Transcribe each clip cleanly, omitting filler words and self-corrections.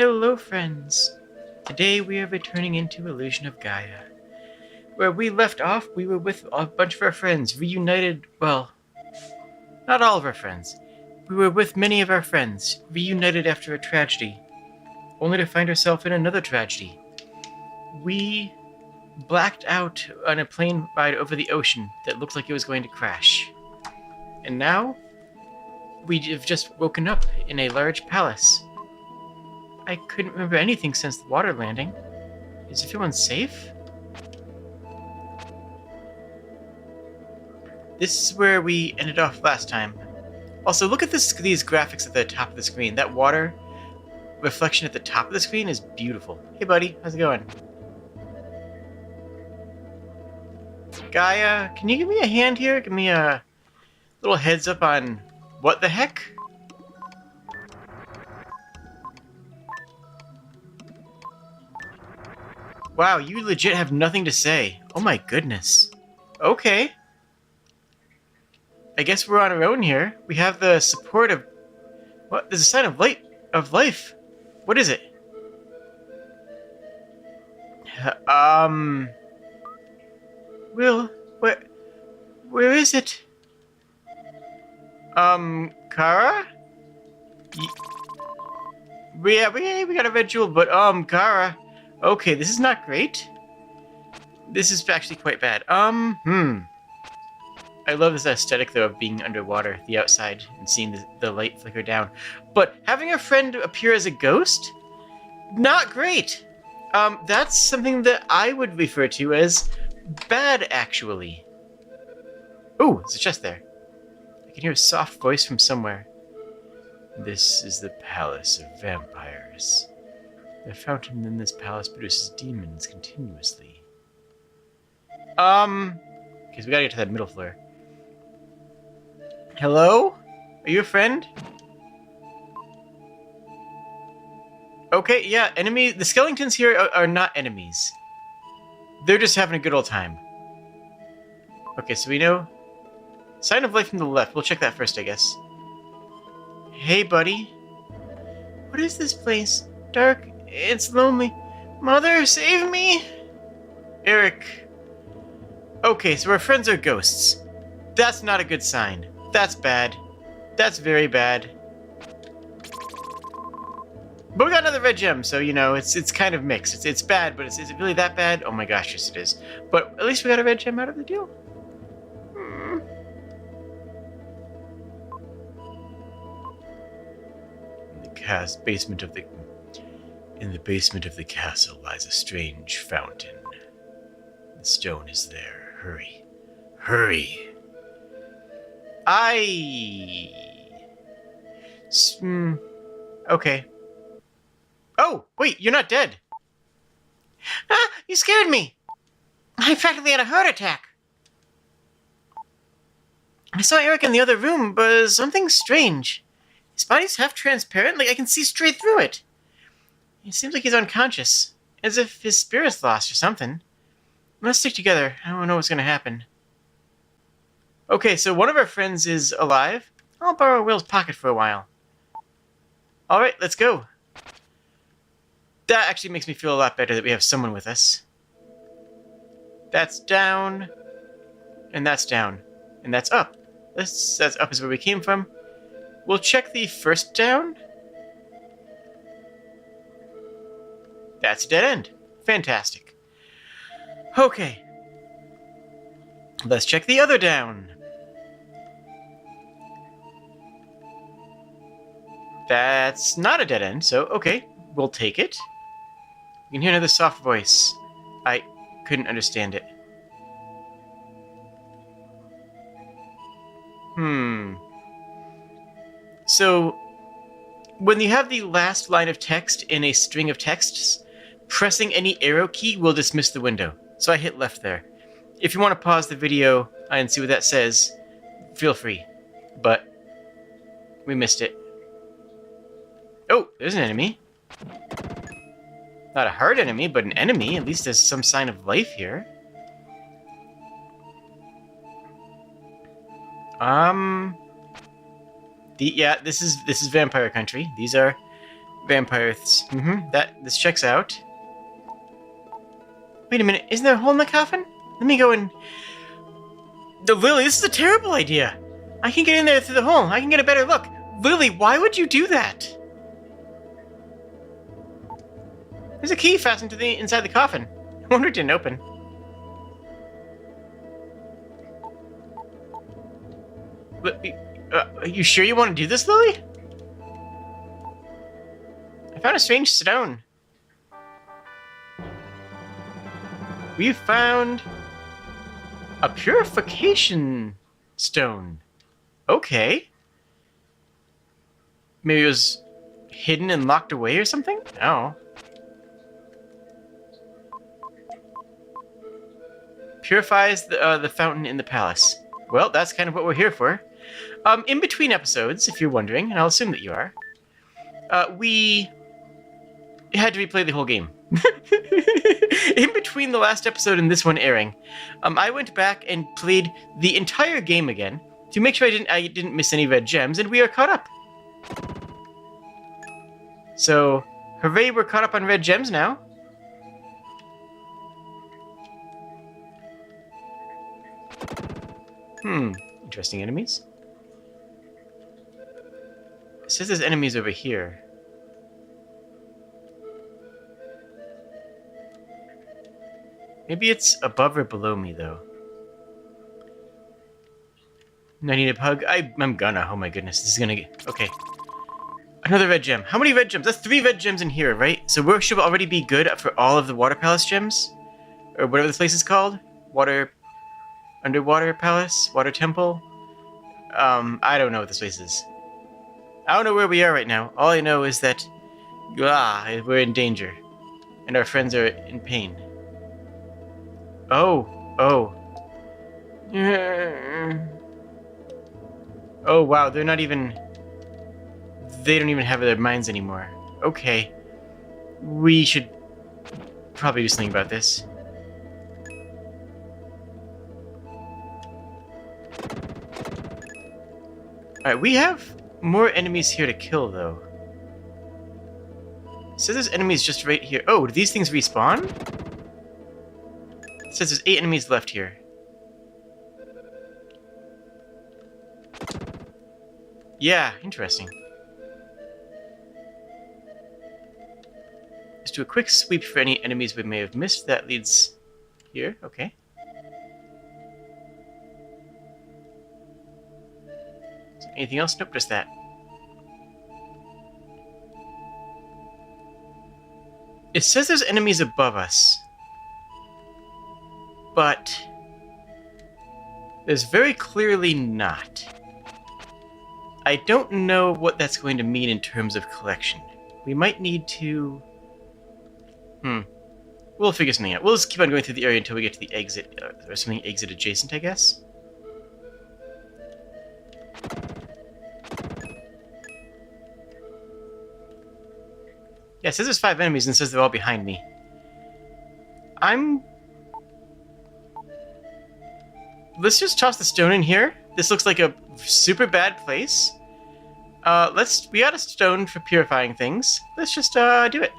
Hello, friends! Today we are returning into Illusion of Gaia. Where we left off, we were with a bunch of our friends, reunited, well, not all of our friends. We were with many of our friends, reunited after a tragedy, only to find ourselves in another tragedy. We blacked out on a plane ride over the ocean that looked like it was going to crash. And now, we have just woken up in a large palace. I couldn't remember anything since the water landing. Is everyone safe? This is where we ended off last time. Also, look at these graphics at the top of the screen. That water reflection at the top of the screen is beautiful. Hey buddy, how's it going? Gaia, can you give me a hand here? Give me a little heads up on what the heck? Wow, you legit have nothing to say. Oh my goodness. Okay. I guess we're on our own here. We have the support of... What? There's a sign of life. What is it? Will, where is it? Kara? Yeah, we got a red jewel, but, Kara. Okay, this is not great. This is actually quite bad. I love this aesthetic, though, of being underwater, the outside, and seeing the light flicker down. But having a friend appear as a ghost? Not great! That's something that I would refer to as bad, actually. Ooh, there's a chest there. I can hear a soft voice from somewhere. This is the Palace of Vampires. The fountain in this palace produces demons continuously. Okay, so we gotta get to that middle floor. Hello? Are you a friend? Okay, yeah, enemies. The skeletons here are not enemies. They're just having a good old time. Okay, so we know... Sign of life from the left. We'll check that first, I guess. Hey, buddy. What is this place? Dark. It's lonely. Mother, save me! Eric. Okay, so our friends are ghosts. That's not a good sign. That's bad. That's very bad. But we got another red gem, so, you know, it's kind of mixed. It's bad, but is it really that bad? Oh my gosh, yes it is. But at least we got a red gem out of the deal. In the basement of the castle lies a strange fountain. The stone is there. Hurry. Hurry! Okay. Oh, wait, you're not dead. Ah, you scared me! I practically had a heart attack. I saw Eric in the other room, but something strange. His body's half transparent, like I can see straight through it. It seems like he's unconscious, as if his spirit's lost or something. Let's stick together. I don't know what's gonna happen. Okay, so one of our friends is alive. I'll borrow Will's pocket for a while. Alright, let's go. That actually makes me feel a lot better that we have someone with us. That's down. And that's down. And that's up. That's up is where we came from. We'll check the first down. That's a dead end. Fantastic. Okay. Let's check the other down. That's not a dead end, so okay. We'll take it. You can hear another soft voice. I couldn't understand it. So, when you have the last line of text in a string of texts, pressing any arrow key will dismiss the window. So I hit left there. If you want to pause the video and see what that says, feel free. But we missed it. Oh, there's an enemy. Not a hard enemy, but an enemy. At least there's some sign of life here. Yeah, this is vampire country. These are Vampires. This checks out. Wait a minute, isn't there a hole in the coffin? Let me go and... Lily, this is a terrible idea! I can get in there through the hole, I can get a better look! Lily, why would you do that? There's a key fastened to the inside the coffin. I wonder it didn't open. Are you sure you want to do this, Lily? I found a strange stone. We found a purification stone. Okay. Maybe it was hidden and locked away or something? No. Purifies the fountain in the palace. Well, that's kind of what we're here for. In between episodes, if you're wondering, and I'll assume that you are, we had to replay the whole game. In between the last episode and this one airing, I went back and played the entire game again to make sure I didn't miss any red gems, and we are caught up. So, hooray, we're caught up on red gems now. Interesting enemies. It says there's enemies over here. Maybe it's above or below me, though. I need a hug? I'm gonna. Oh my goodness, this is gonna get... Okay. Another red gem. How many red gems? That's 3 red gems in here, right? So we should already be good for all of the Water Palace gems? Or whatever this place is called? Underwater Palace? Water Temple? I don't know what this place is. I don't know where we are right now. All I know is that... we're in danger. And our friends are in pain. Oh. Oh, wow, they don't even have their minds anymore. Okay. We should probably do something about this. Alright, we have more enemies here to kill, though. It says there's enemies just right here. Oh, do these things respawn? It says there's 8 enemies left here. Yeah, interesting. Let's do a quick sweep for any enemies we may have missed. That leads here. Okay. Anything else? Nope, just that. It says there's enemies above us. But there's very clearly not. I don't know what that's going to mean in terms of collection. We might need to... We'll figure something out. We'll just keep on going through the area until we get to the exit, or something exit adjacent, I guess. Yeah, it says there's 5 enemies and it says they're all behind me. Let's just toss the stone in here. This looks like a super bad place. We got a stone for purifying things. Let's just, do it.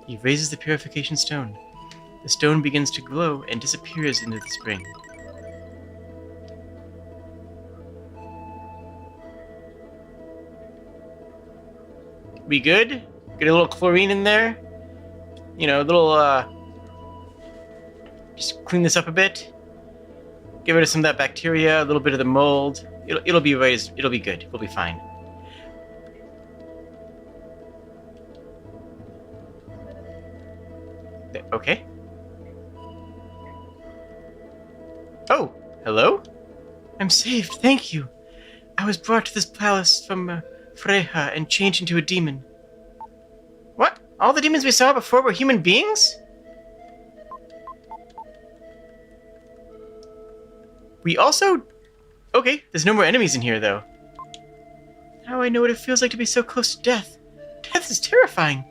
He raises the purification stone. The stone begins to glow and disappears into the spring. We good? Get a little chlorine in there. You know, a little, just clean this up a bit. Get rid of some of that bacteria, a little bit of the mold. It'll be raised. It'll be good. We'll be fine. Okay. Oh, hello? I'm saved, thank you. I was brought to this palace from Freya and changed into a demon. What? All the demons we saw before were human beings? We also... Okay, there's no more enemies in here, though. Now I know what it feels like to be so close to death. Death is terrifying.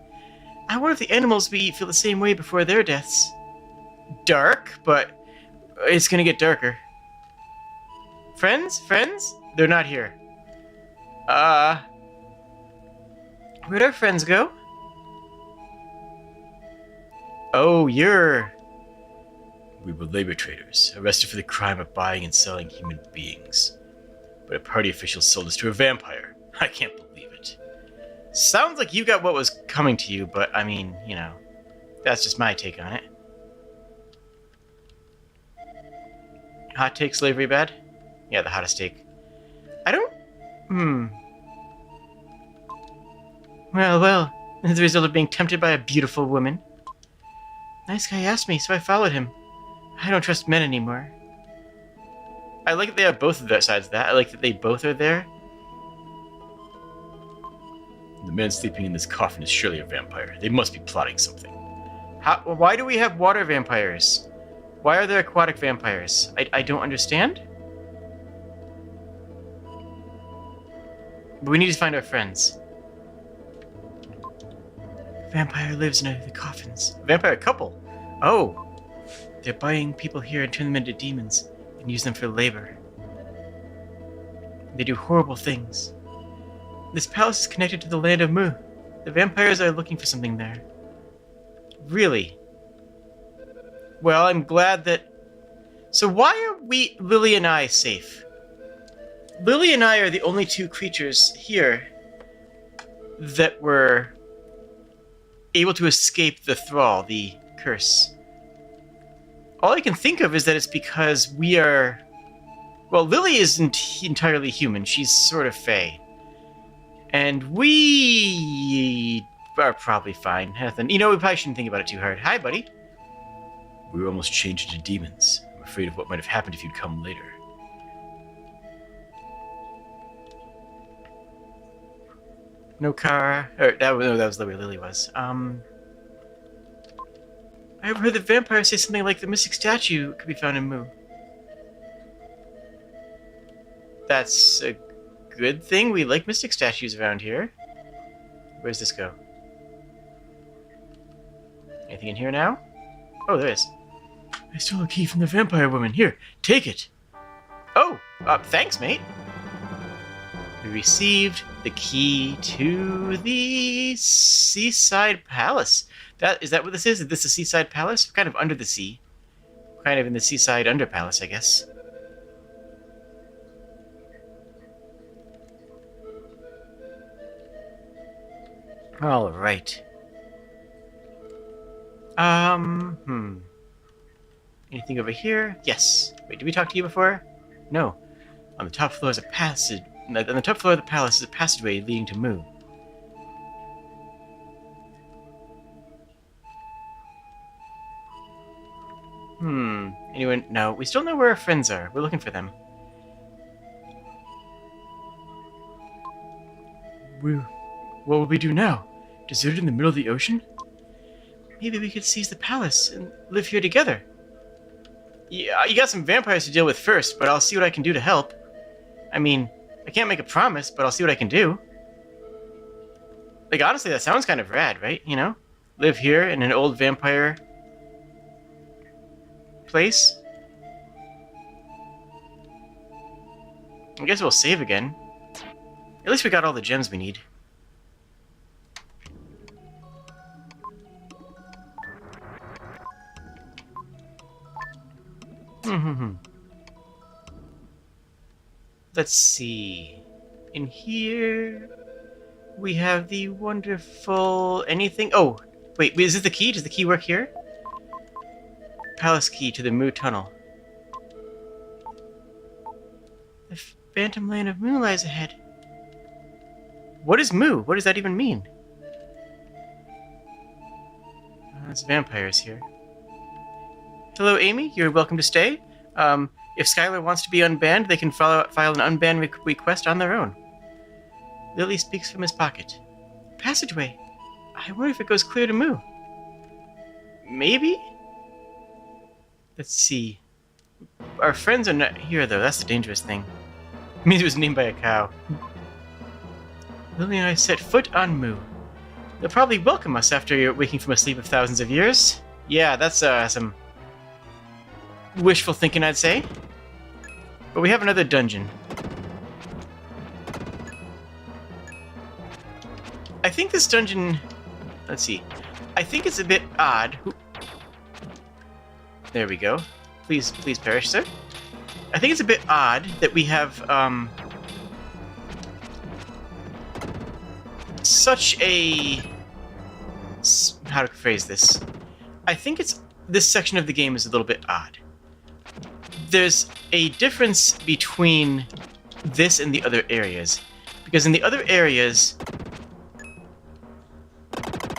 I wonder if the animals we eat feel the same way before their deaths. Dark, but it's gonna get darker. Friends? Friends? They're not here. Where'd our friends go? Oh, you're... We were labor traders, arrested for the crime of buying and selling human beings. But a party official sold us to a vampire. I can't believe it. Sounds like you got what was coming to you, but I mean, you know, that's just my take on it. Hot take slavery bad? Yeah, the hottest take. I don't... Well, as a result of being tempted by a beautiful woman. Nice guy asked me, so I followed him. I don't trust men anymore. I like that they have both of their sides of that. I like that they both are there. The man sleeping in this coffin is surely a vampire. They must be plotting something. Why do we have water vampires? Why are there aquatic vampires? I don't understand. But we need to find our friends. Vampire lives in the coffins. Vampire couple. Oh. They're buying people here and turn them into demons and use them for labor. They do horrible things. This palace is connected to the land of Mu. The vampires are looking for something there. Really? Well, I'm glad that... So why are Lily and I, safe? Lily and I are the only two creatures here that were able to escape the thrall, the curse. All I can think of is that it's because we are... Well, Lily isn't entirely human. She's sort of fae. And we are probably fine. Nothing. You know, we probably shouldn't think about it too hard. Hi, buddy. We were almost changed into demons. I'm afraid of what might have happened if you'd come later. No car. That was the way Lily was. I've heard the vampires say something like the mystic statue could be found in Mu. That's a good thing. We like mystic statues around here. Where's this go? Anything in here now? Oh, there is. I stole a key from the vampire woman. Here, take it. Oh, thanks, mate. We received the key to the seaside palace. Is that what this is? Is this a seaside palace? We're kind of under the sea. Kind of in the seaside under palace, I guess. All right. Anything over here? Yes. Wait, did we talk to you before? No. On the top floor is a passage. On the top floor of the palace is a passageway leading to Mu. Anyone? No, we still know where our friends are. We're looking for them. What will we do now? Deserted in the middle of the ocean? Maybe we could seize the palace and live here together. Yeah, you got some vampires to deal with first, but I'll see what I can do to help. I mean, I can't make a promise, but I'll see what I can do. Like, honestly, that sounds kind of rad, right? You know? Live here in an old vampire place. I guess we'll save again. At least we got all the gems we need. Let's see. In here, we have the wonderful anything. Oh, wait, is this the key? Does the key work here? Palace key to the Mu tunnel. The phantom land of Mu lies ahead. What is Mu? What does that even mean? There's vampires here. Hello, Amy. You're welcome to stay. If Skylar wants to be unbanned, they can file an unban request on their own. Lily speaks from his pocket. Passageway. I wonder if it goes clear to Mu. Maybe? Let's see. Our friends are not here, though. That's the dangerous thing. It means it was named by a cow. Lily and I set foot on Mu. They'll probably welcome us after you're waking from a sleep of thousands of years. Yeah, that's some wishful thinking, I'd say. But we have another dungeon. I think this dungeon... Let's see. I think it's a bit odd. There we go. Please perish, sir. I think it's a bit odd that we have, such a... How to phrase this? I think this section of the game is a little bit odd. There's a difference between this and the other areas. Because in the other areas,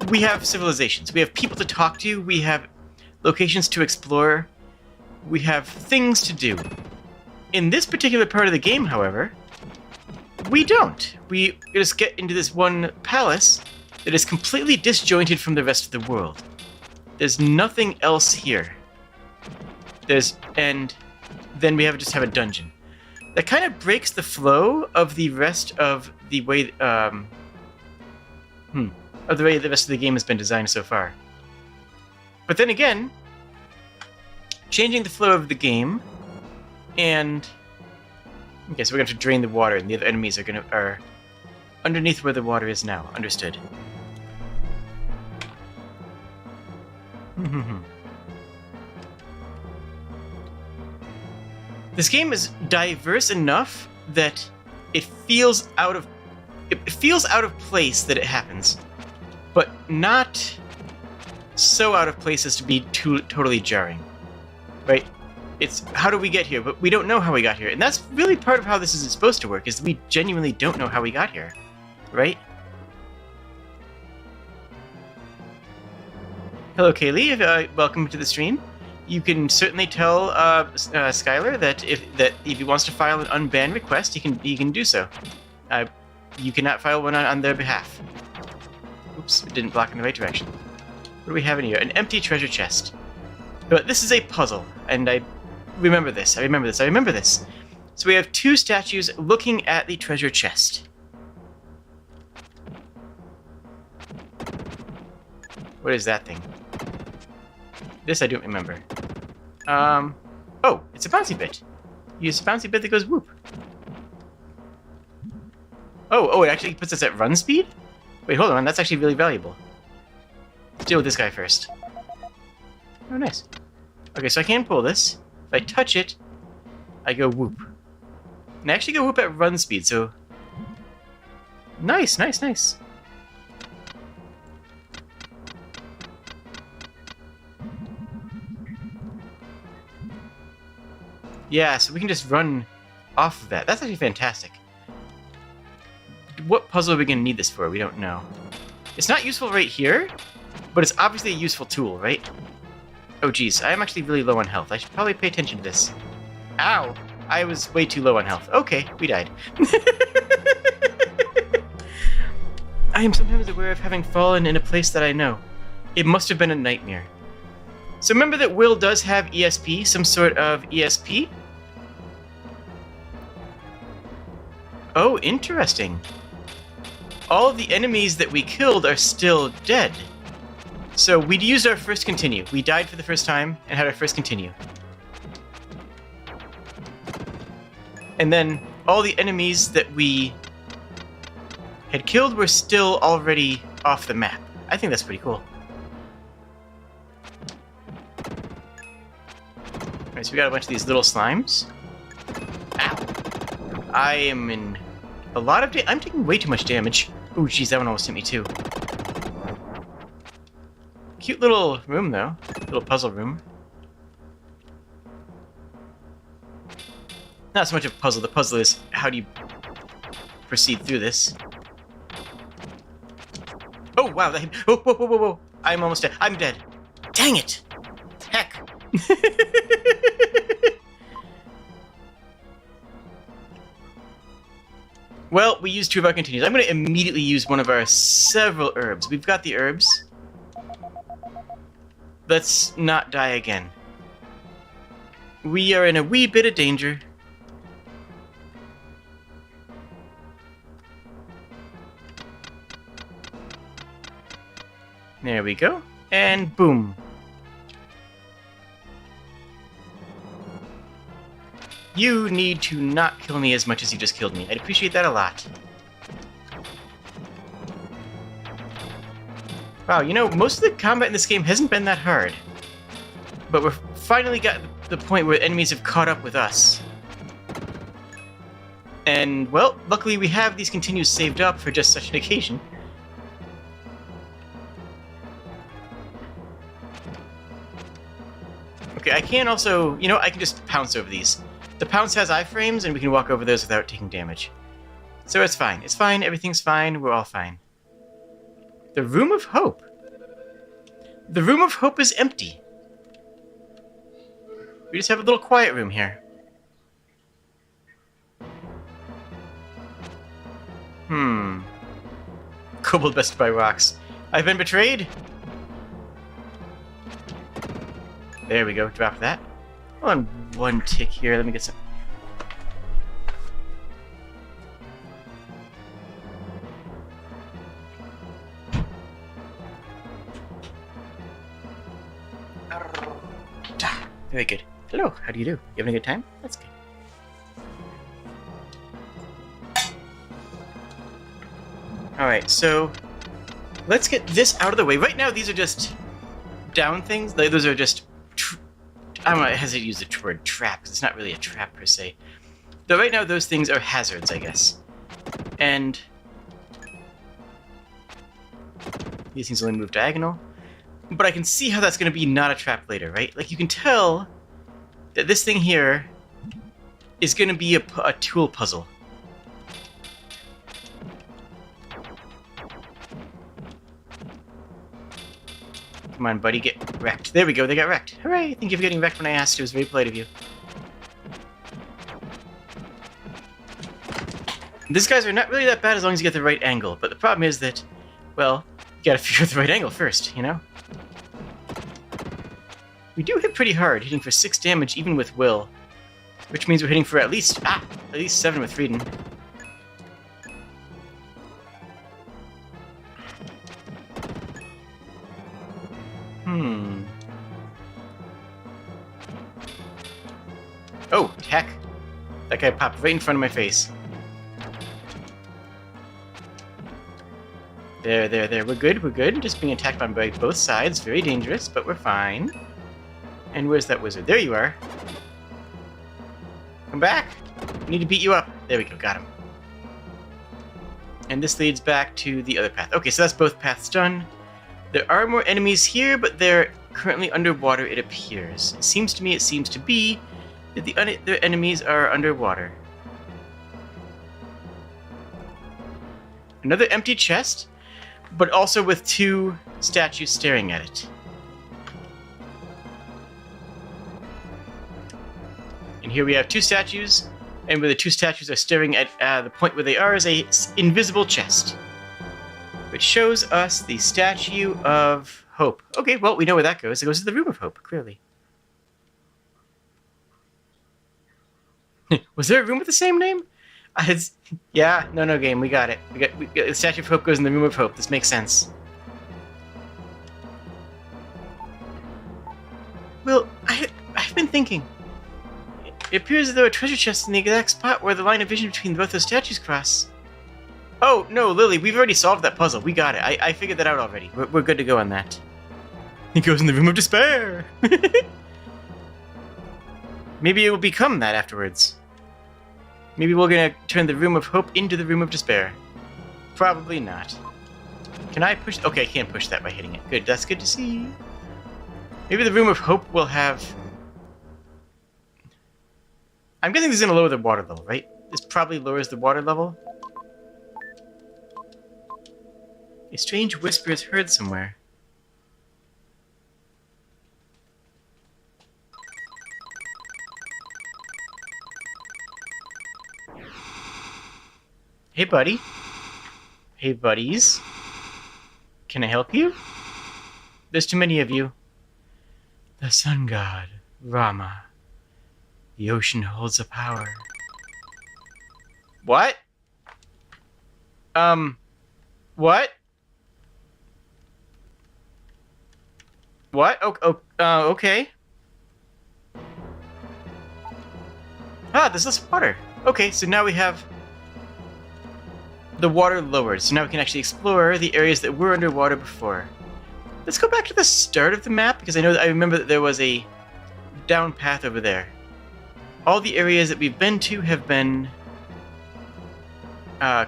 we have civilizations. We have people to talk to. We have locations to explore. We have things to do. In this particular part of the game, however, we don't. We just get into this one palace that is completely disjointed from the rest of the world. There's nothing else here. And then we just have a dungeon. That kind of breaks the flow of the rest of the way the rest of the game has been designed so far. But then again, changing the flow of the game, and okay, so we're going to drain the water, and the other enemies are underneath where the water is now. Understood. This game is diverse enough that it feels out of place that it happens, but not so out of place as to be totally jarring. Right? It's how do we get here, but we don't know how we got here, and that's really part of how this is supposed to work. Is we genuinely don't know how we got here, right? Hello, Kaylee. Welcome to the stream. You can certainly tell Skylar that if he wants to file an unban request, he can do so. You cannot file one on their behalf. Oops, it didn't block in the right direction. What do we have in here? An empty treasure chest. But this is a puzzle, and I remember this. I remember this. So we have two statues looking at the treasure chest. What is that thing? This I don't remember. Oh, it's a bouncy bit. Use a bouncy bit that goes whoop. Oh, it actually puts us at run speed? Wait, hold on, that's actually really valuable. Let's deal with this guy first. Oh, nice. Okay, so I can pull this. If I touch it, I go whoop. And I actually go whoop at run speed, so... Nice. Yeah, so we can just run off of that. That's actually fantastic. What puzzle are we going to need this for? We don't know. It's not useful right here, but it's obviously a useful tool, right? Oh, geez. I'm actually really low on health. I should probably pay attention to this. Ow! I was way too low on health. Okay, we died. I am sometimes aware of having fallen in a place that I know. It must have been a nightmare. So remember that Will does have ESP, some sort of ESP? Oh, interesting. All of the enemies that we killed are still dead. So we used our first continue. We died for the first time and had our first continue. And then all the enemies that we had killed were still already off the map. I think that's pretty cool. Alright, so we got a bunch of these little slimes. Ow. I am in a lot of I'm taking way too much damage. Ooh, jeez, that one almost hit me too. Cute little room, though. Little puzzle room. Not so much of a puzzle. The puzzle is how do you proceed through this. Oh, wow. Whoa. I'm almost dead. I'm dead. Dang it. Heck. Well, we used two of our continues. I'm going to immediately use one of our several herbs. We've got the herbs. Let's not die again. We are in a wee bit of danger. There we go. And boom. You need to not kill me as much as you just killed me. I'd appreciate that a lot. Wow, you know, most of the combat in this game hasn't been that hard. But we're finally got the point where enemies have caught up with us. And, well, luckily we have these continues saved up for just such an occasion. Okay, I can also... You know, I can just pounce over these. The pounce has iframes, and we can walk over those without taking damage. So it's fine. It's fine. Everything's fine. We're all fine. The Room of Hope. The Room of Hope is empty. We just have a little quiet room here. Kobold bested by rocks. I've been betrayed. There we go. Drop that. On one tick here. Let me get some. Very good. Hello. How do you do? You having a good time? That's good. Alright, so let's get this out of the way. Right now, these are just down things. Those are just... I don't know, I hesitate to use the word trap, because it's not really a trap per se. Though right now, those things are hazards, I guess. And these things only move diagonal. But I can see how that's going to be not a trap later, right? Like, you can tell that this thing here is going to be a tool puzzle. Come on, buddy, get wrecked. There we go, they got wrecked. Hooray! Thank you for getting wrecked when I asked. It was very polite of you. These guys are not really that bad as long as you get the right angle, but the problem is that, well, you gotta figure out the right angle first, you know? We do hit pretty hard, hitting for 6 damage even with Will, which means we're hitting for at least 7 with Frieden. Oh, heck. That guy popped right in front of my face. There. We're good, we're good. Just being attacked by both sides. Very dangerous, but we're fine. And where's that wizard? There you are. Come back. I need to beat you up. There we go, got him. And this leads back to the other path. Okay, so that's both paths done. There are more enemies here, but they're currently underwater, it appears. It seems to be, that the other enemies are underwater. Another empty chest, but also with 2 statues staring at it. And here we have 2 statues, and where the 2 statues are staring at the point where they are is a invisible chest, which shows us the Statue of Hope. Okay, well, we know where that goes. It goes to the Room of Hope, clearly. Was there a room with the same name? Yeah, no game. We got it. We got the Statue of Hope goes in the Room of Hope. This makes sense. Well, I've been thinking. It appears as though a treasure chest in the exact spot where the line of vision between both those statues cross. Oh, no, Lily, we've already solved that puzzle. We got it. I figured that out already. We're good to go on that. It goes in the Room of Despair. Maybe it will become that afterwards. Maybe we're gonna turn the Room of Hope into the Room of Despair. Probably not. Can I push? Okay, I can't push that by hitting it. Good, that's good to see. Maybe the Room of Hope will have... I'm guessing this is gonna lower the water level, right? This probably lowers the water level. A strange whisper is heard somewhere. Hey, buddy. Hey, buddies. Can I help you? There's too many of you. The sun god, Rama. The ocean holds a power. What? What? What? Okay. There's less water. Okay, so now we have the water lowered, so now we can actually explore the areas that were underwater before. Let's go back to the start of the map, because I remember that there was a down path over there. All the areas that we've been to have been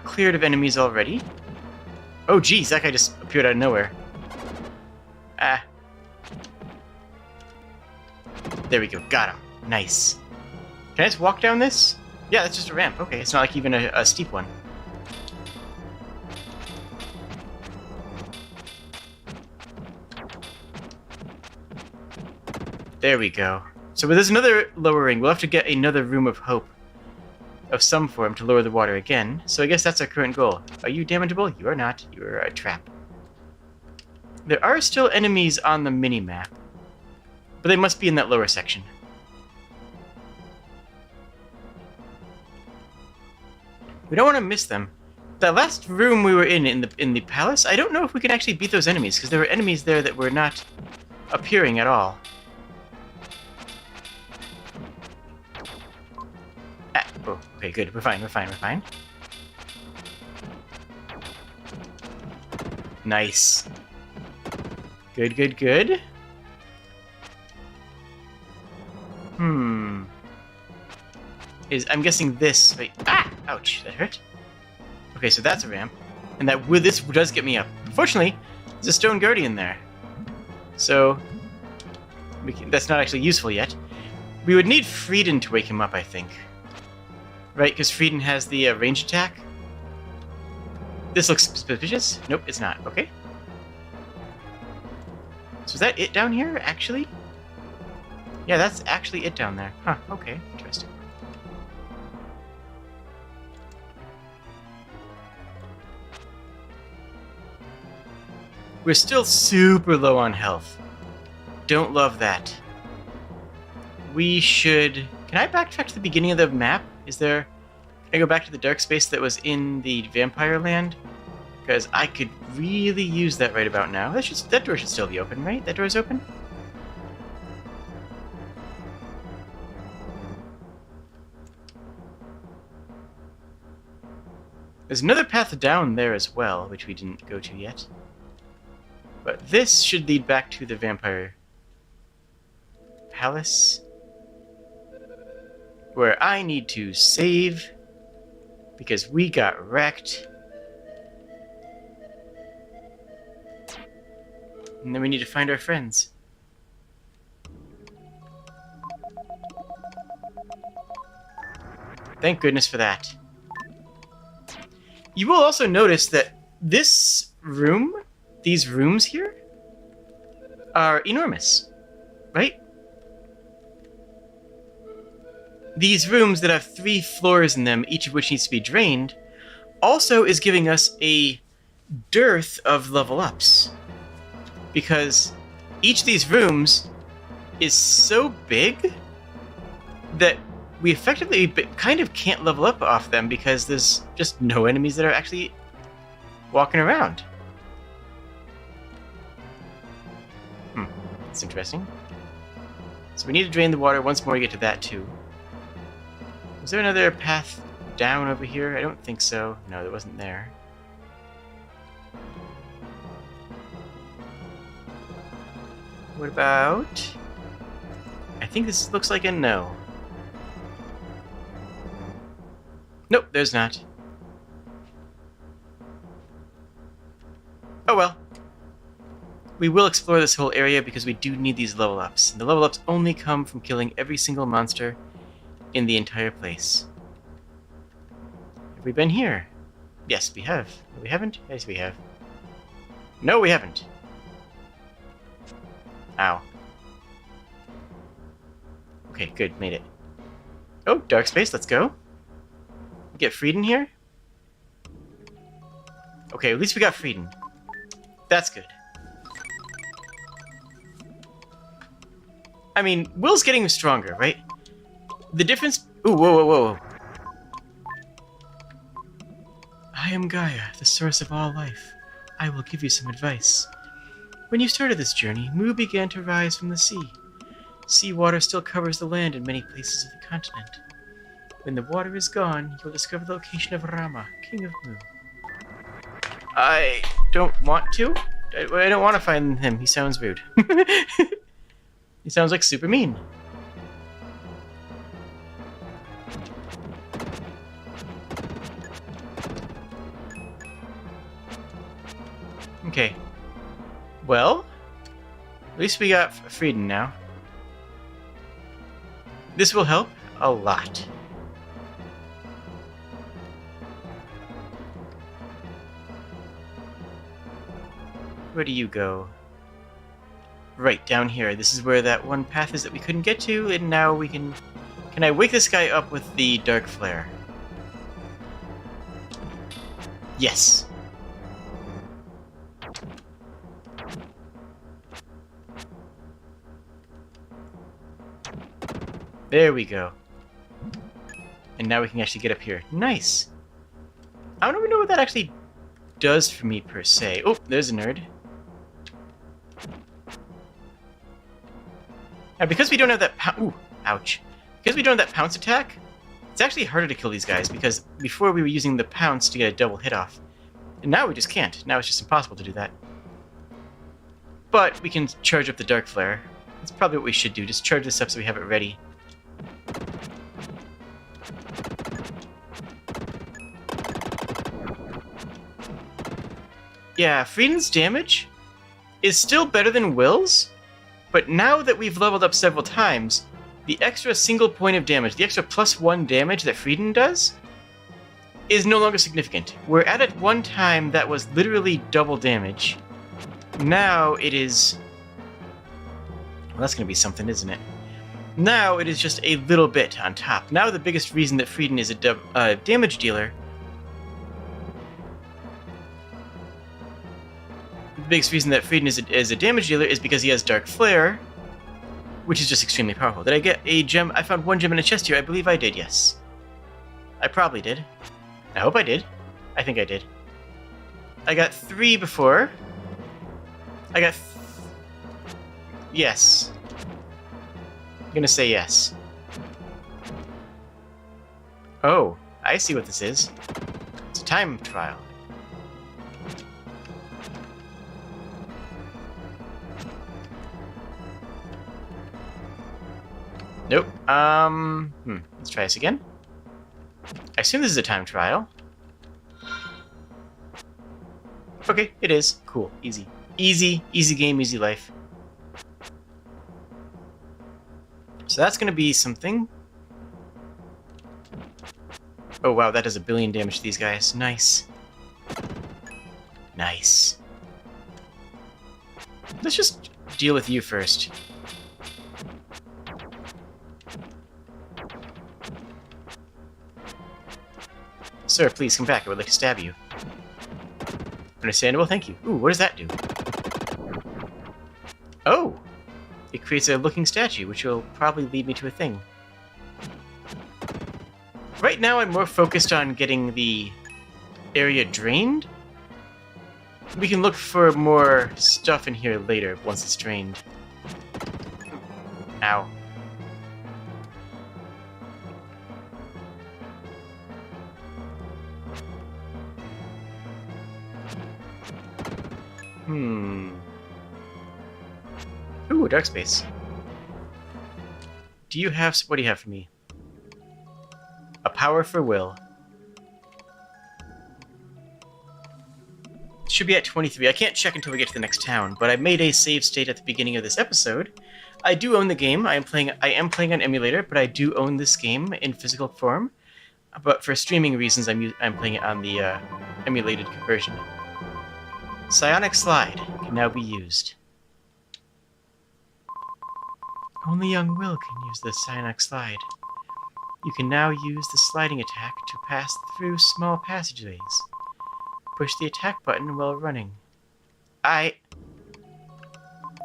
cleared of enemies already. Oh geez, that guy just appeared out of nowhere. Ah. There we go, got him. Nice. Can I just walk down this? Yeah, that's just a ramp. Okay, it's not like even a steep one. There we go. So there's another lowering. We'll have to get another room of hope of some form to lower the water again. So I guess that's our current goal. Are you damageable? You are not. You are a trap. There are still enemies on the mini-map, but they must be in that lower section. We don't want to miss them. That last room we were in the palace, I don't know if we can actually beat those enemies, because there were enemies there that were not appearing at all. Ah, oh, okay, good. We're fine, we're fine, we're fine. Nice. Good, good, good. I'm guessing this... Wait, ah! Ouch, that hurt. Okay, so that's a ramp. And this does get me up. Unfortunately, there's a stone guardian there. So, that's not actually useful yet. We would need Frieden to wake him up, I think. Right, because Frieden has the range attack. This looks suspicious. Nope, it's not. Okay. So is that it down here, actually? Yeah, that's actually it down there. Huh, okay. Interesting. We're still super low on health. Don't love that. We should... Can I backtrack to the beginning of the map? Can I go back to the dark space that was in the vampire land? Because I could really use that right about now. That door should still be open, right? That door's open? There's another path down there as well, which we didn't go to yet. But this should lead back to the vampire palace, where I need to save because we got wrecked. And then we need to find our friends. Thank goodness for that. You will also notice that this room, these rooms here, are enormous, right? These rooms that have 3 floors in them, each of which needs to be drained, also is giving us a dearth of level ups. Because each of these rooms is so big that we effectively kind of can't level up off them because there's just no enemies that are actually walking around. That's interesting. So we need to drain the water once more to get to that too. Was there another path down over here? I don't think so. No, there wasn't there. What about... I think this looks like a no. Nope, there's not. Oh well. We will explore this whole area because we do need these level ups. And the level ups only come from killing every single monster in the entire place. Have we been here? Yes, we have. We haven't? Yes, we have. No, we haven't. Ow. Okay, good, made it. Oh, dark space, let's go. Get Frieden here? Okay, at least we got Frieden. That's good. I mean, Will's getting stronger, right? The difference... Ooh, whoa, whoa, whoa. I am Gaia, the source of all life. I will give you some advice. When you started this journey, Mu began to rise from the sea. Seawater still covers the land in many places of the continent. When the water is gone, you will discover the location of Rama, King of Mu. I don't want to. I don't want to find him. He sounds rude. He sounds like super mean. Okay. Well, at least we got Frieden now. This will help a lot. Where do you go? Right, down here. This is where that one path is that we couldn't get to, and now we can... Can I wake this guy up with the Dark Flare? Yes. There we go. And now we can actually get up here. Nice! I don't even know what that actually does for me, per se. Oh, there's a nerd. Now, because we don't have that ooh, ouch. Because we don't have that pounce attack, it's actually harder to kill these guys, because before we were using the pounce to get a double hit off. And now we just can't. Now it's just impossible to do that. But we can charge up the Dark Flare. That's probably what we should do. Just charge this up so we have it ready. Yeah, Frieden's damage is still better than Will's, but now that we've leveled up several times, the extra single point of damage, the extra +1 damage that Frieden does, is no longer significant. Where at one time that was literally double damage, now it is... Well, that's going to be something, isn't it? Now it is just a little bit on top. Now the biggest reason that Frieden is a damage dealer... The biggest reason that Frieden is a damage dealer is because he has Dark Flare, which is just extremely powerful. Did I get a gem? I found one gem in a chest here. I believe I did, yes. I probably did. I hope I did. I think I did. I got 3 before. I got... Yes. I'm gonna say yes. Oh, I see what this is. It's a time trial. Nope. Let's try this again. I assume this is a time trial. Okay, it is. Cool. Easy. Easy game, easy life. So that's gonna be something. Oh wow, that does 1 billion damage to these guys. Nice. Nice. Let's just deal with you first. Sir, please come back. I would like to stab you. Understandable, thank you. Ooh, what does that do? Oh! It creates a looking statue, which will probably lead me to a thing. Right now, I'm more focused on getting the area drained. We can look for more stuff in here later, once it's drained. Ow. Ooh, dark space. Do you have... What do you have for me? A power for will. Should be at 23. I can't check until we get to the next town, but I made a save state at the beginning of this episode. I do own the game. I am playing on emulator, but I do own this game in physical form. But for streaming reasons, I'm playing it on the emulated version. Psionic Slide can now be used. Only young Will can use the Psionic Slide. You can now use the sliding attack to pass through small passageways. Push the attack button while running.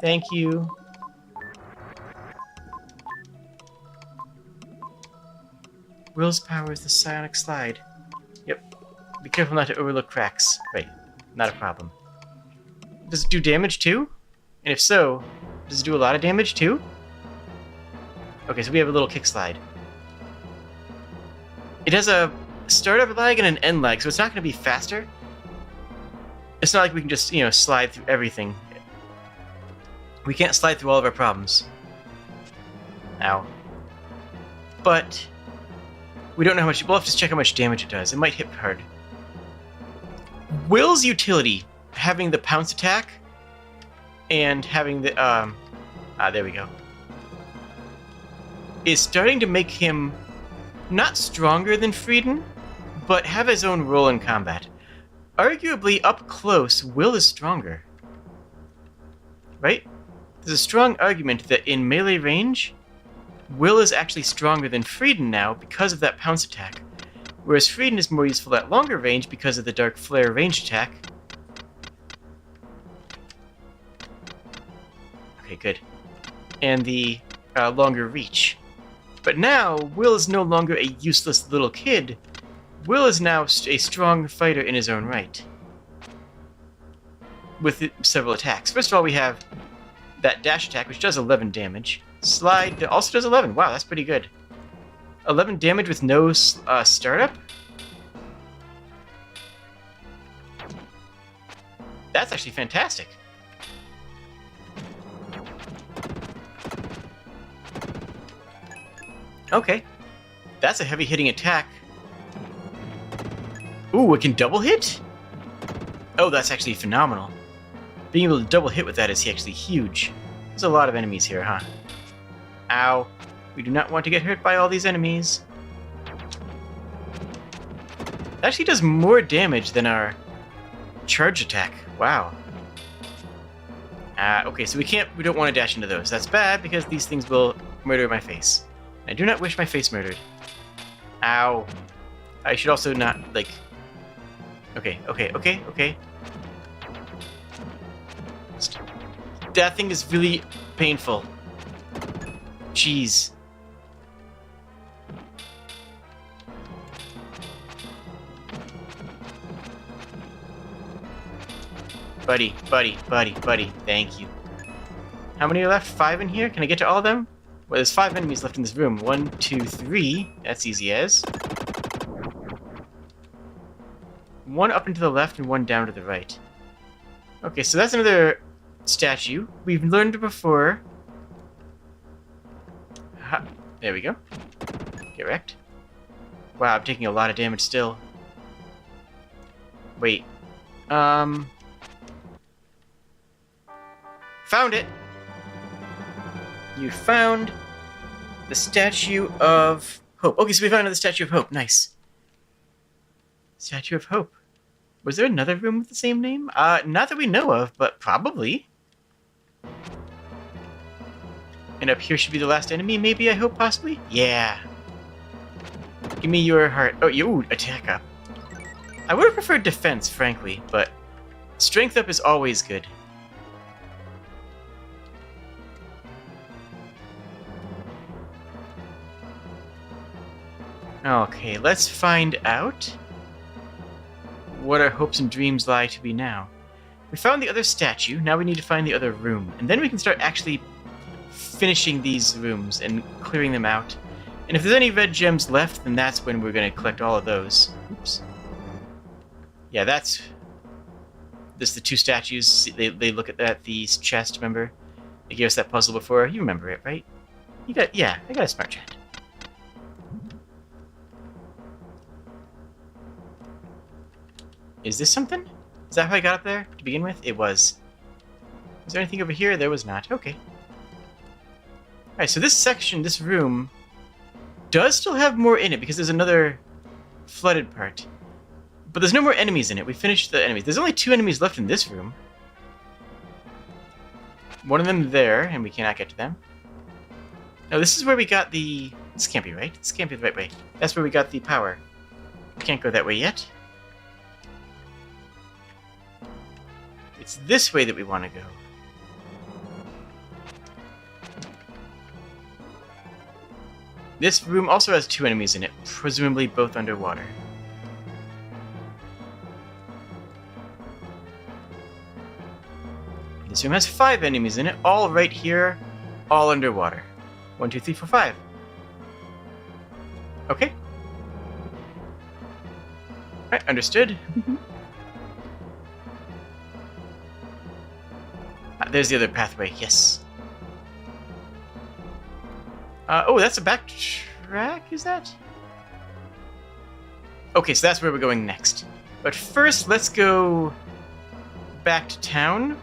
Thank you. Will's power is the Psionic Slide. Yep. Be careful not to overlook cracks. Right. Not a problem. Does it do damage too? And if so, does it do a lot of damage too? Okay, so we have a little kick slide. It has a startup lag and an end lag, so it's not going to be faster. It's not like we can just, slide through everything. We can't slide through all of our problems. Ow. But we don't know how much. We'll have to check how much damage it does. It might hit hard. Will's utility, having the pounce attack and having the there we go, is starting to make him not stronger than Frieden, but have his own role in combat. Arguably, up close, Will is stronger. Right? There's a strong argument that in melee range, Will is actually stronger than Frieden now because of that pounce attack, whereas Frieden is more useful at longer range because of the Dark Flare range attack. Okay, good. And the longer reach. But now, Will is no longer a useless little kid. Will is now a strong fighter in his own right. With several attacks. First of all, we have that dash attack, which does 11 damage. Slide also does 11. Wow, that's pretty good. 11 damage with no startup? That's actually fantastic. Okay. That's a heavy hitting attack. Ooh, it can double hit? Oh, that's actually phenomenal. Being able to double hit with that is actually huge. There's a lot of enemies here, huh? Ow. We do not want to get hurt by all these enemies. It actually does more damage than our charge attack. Wow. Okay, so we don't want to dash into those. That's bad because these things will murder my face. I do not wish my face murdered. Ow. I should also not, like... Okay. That thing is really painful. Jeez. Buddy. Thank you. How many are left? 5 in here? Can I get to all of them? Well, there's 5 enemies left in this room. 1, 2, 3. That's easy as. 1 up and to the left and 1 down to the right. Okay, so that's another statue. We've learned it before. Ha. There we go. Get wrecked. Wow, I'm taking a lot of damage still. Wait. Found it! You found the Statue of Hope. Okay, so we found the Statue of Hope. Nice. Statue of Hope. Was there another room with the same name? Not that we know of, but probably. And up here should be the last enemy, maybe, I hope, possibly? Yeah. Give me your heart. Oh, you attack up. I would have preferred defense, frankly, but strength up is always good. Okay, let's find out what our hopes and dreams lie to be now. We found the other statue, now we need to find the other room, and then we can start actually finishing these rooms and clearing them out. And if there's any red gems left, then that's when we're going to collect all of those. Oops. Yeah, that's... This the 2 statues. They look at that, the chest, remember? They gave us that puzzle before. You remember it, right? Yeah, I got a smart chat. Is this something? Is that how I got up there to begin with? It was. Was there anything over here? There was not. Okay. Alright, so this section, this room, does still have more in it because there's another flooded part. But there's no more enemies in it. We finished the enemies. There's only 2 enemies left in this room. One of them there, and we cannot get to them. No, this is where we got the... This can't be right. This can't be the right way. That's where we got the power. We can't go that way yet. It's this way that we want to go. This room also has 2 enemies in it, presumably both underwater. This room has 5 enemies in it, all right here, all underwater. 1, 2, 3, 4, 5. Okay. Alright, understood. There's the other pathway, yes. Oh, that's a backtrack, is that? Okay, so that's where we're going next. But first, let's go back to town.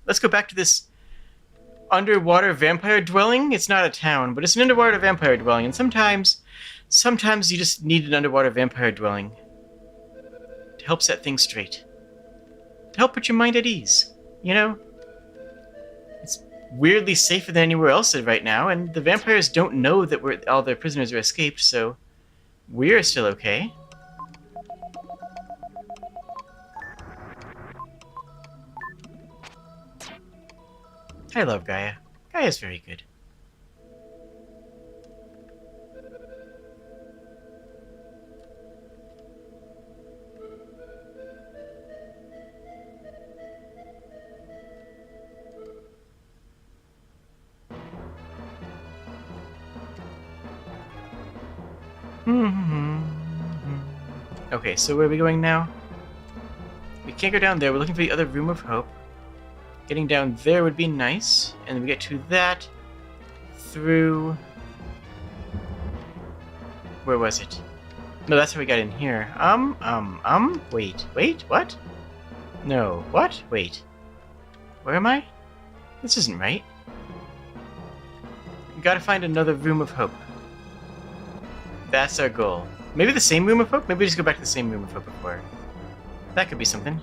Let's go back to this underwater vampire dwelling. It's not a town, but it's an underwater vampire dwelling. And sometimes you just need an underwater vampire dwelling to help set things straight. To help put your mind at ease, you know? It's weirdly safer than anywhere else right now, and the vampires don't know that all their prisoners are escaped, so we're still okay. I love Gaia. Gaia's very good. Okay, so where are we going now? We can't go down there. We're looking for the other Room of Hope. Getting down there would be nice. And we get to that through... Where was it? No, that's how we got in here. Wait, what? No, what? Wait. Where am I? This isn't right. We gotta find another Room of Hope. That's our goal. Maybe the same Room of Hope? Maybe we just go back to the same Room of Hope before. That could be something.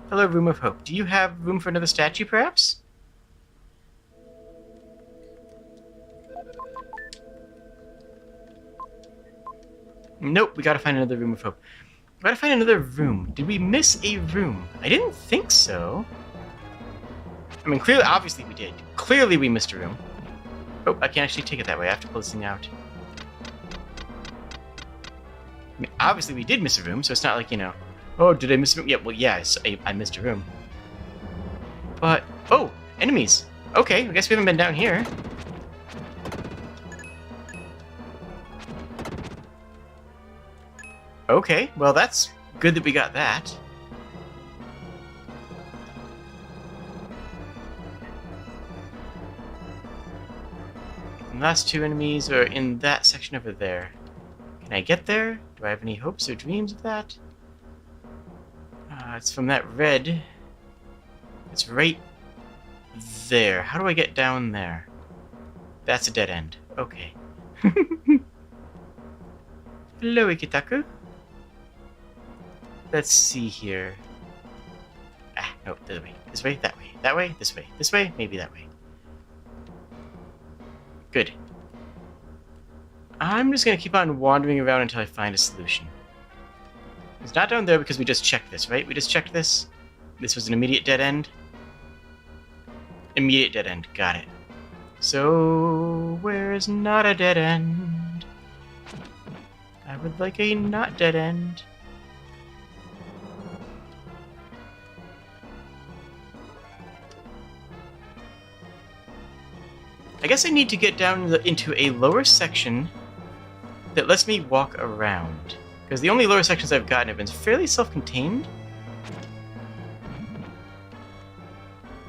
Hello, Room of Hope. Do you have room for another statue, perhaps? Nope, we gotta find another Room of Hope. We gotta find another room. Did we miss a room? I didn't think so. I mean, clearly, obviously we did. Clearly we missed a room. Oh, I can't actually take it that way. I have to pull this thing out. I mean, obviously we did miss a room, so it's not like, you know, oh, did I miss a room? Yeah, well, yeah, I missed a room. But, oh, enemies. Okay, I guess we haven't been down here. Okay, well, that's good that we got that. And the last two enemies are in that section over there. Can I get there? Do I have any hopes or dreams of that? It's from that red. It's right there. How do I get down there? That's a dead end. Okay. Hello, Ikitaku. Let's see here. Ah, no, the other way. This way, that way. That way, this way. This way, maybe that way. Good. I'm just gonna keep on wandering around until I find a solution. It's not down there because we just checked this, right? We just checked this. This was an immediate dead end. Immediate dead end. Got it. So, where is not a dead end? I would like a not dead end. I guess I need to get down into a lower section that lets me walk around. Because the only lower sections I've gotten have been fairly self-contained.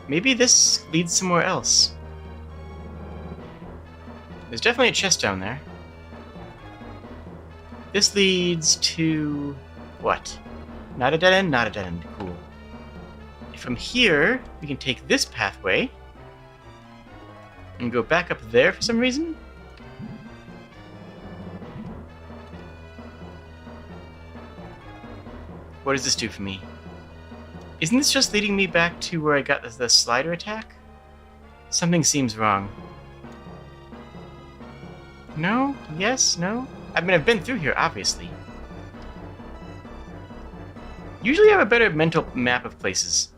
Maybe this leads somewhere else. There's definitely a chest down there. This leads to... what? Not a dead end? Not a dead end. Cool. From here, we can take this pathway and go back up there for some reason. What does this do for me? Isn't this just leading me back to where I got the slider attack? Something seems wrong. No? Yes? No? I mean, I've been through here, obviously. Usually I have a better mental map of places,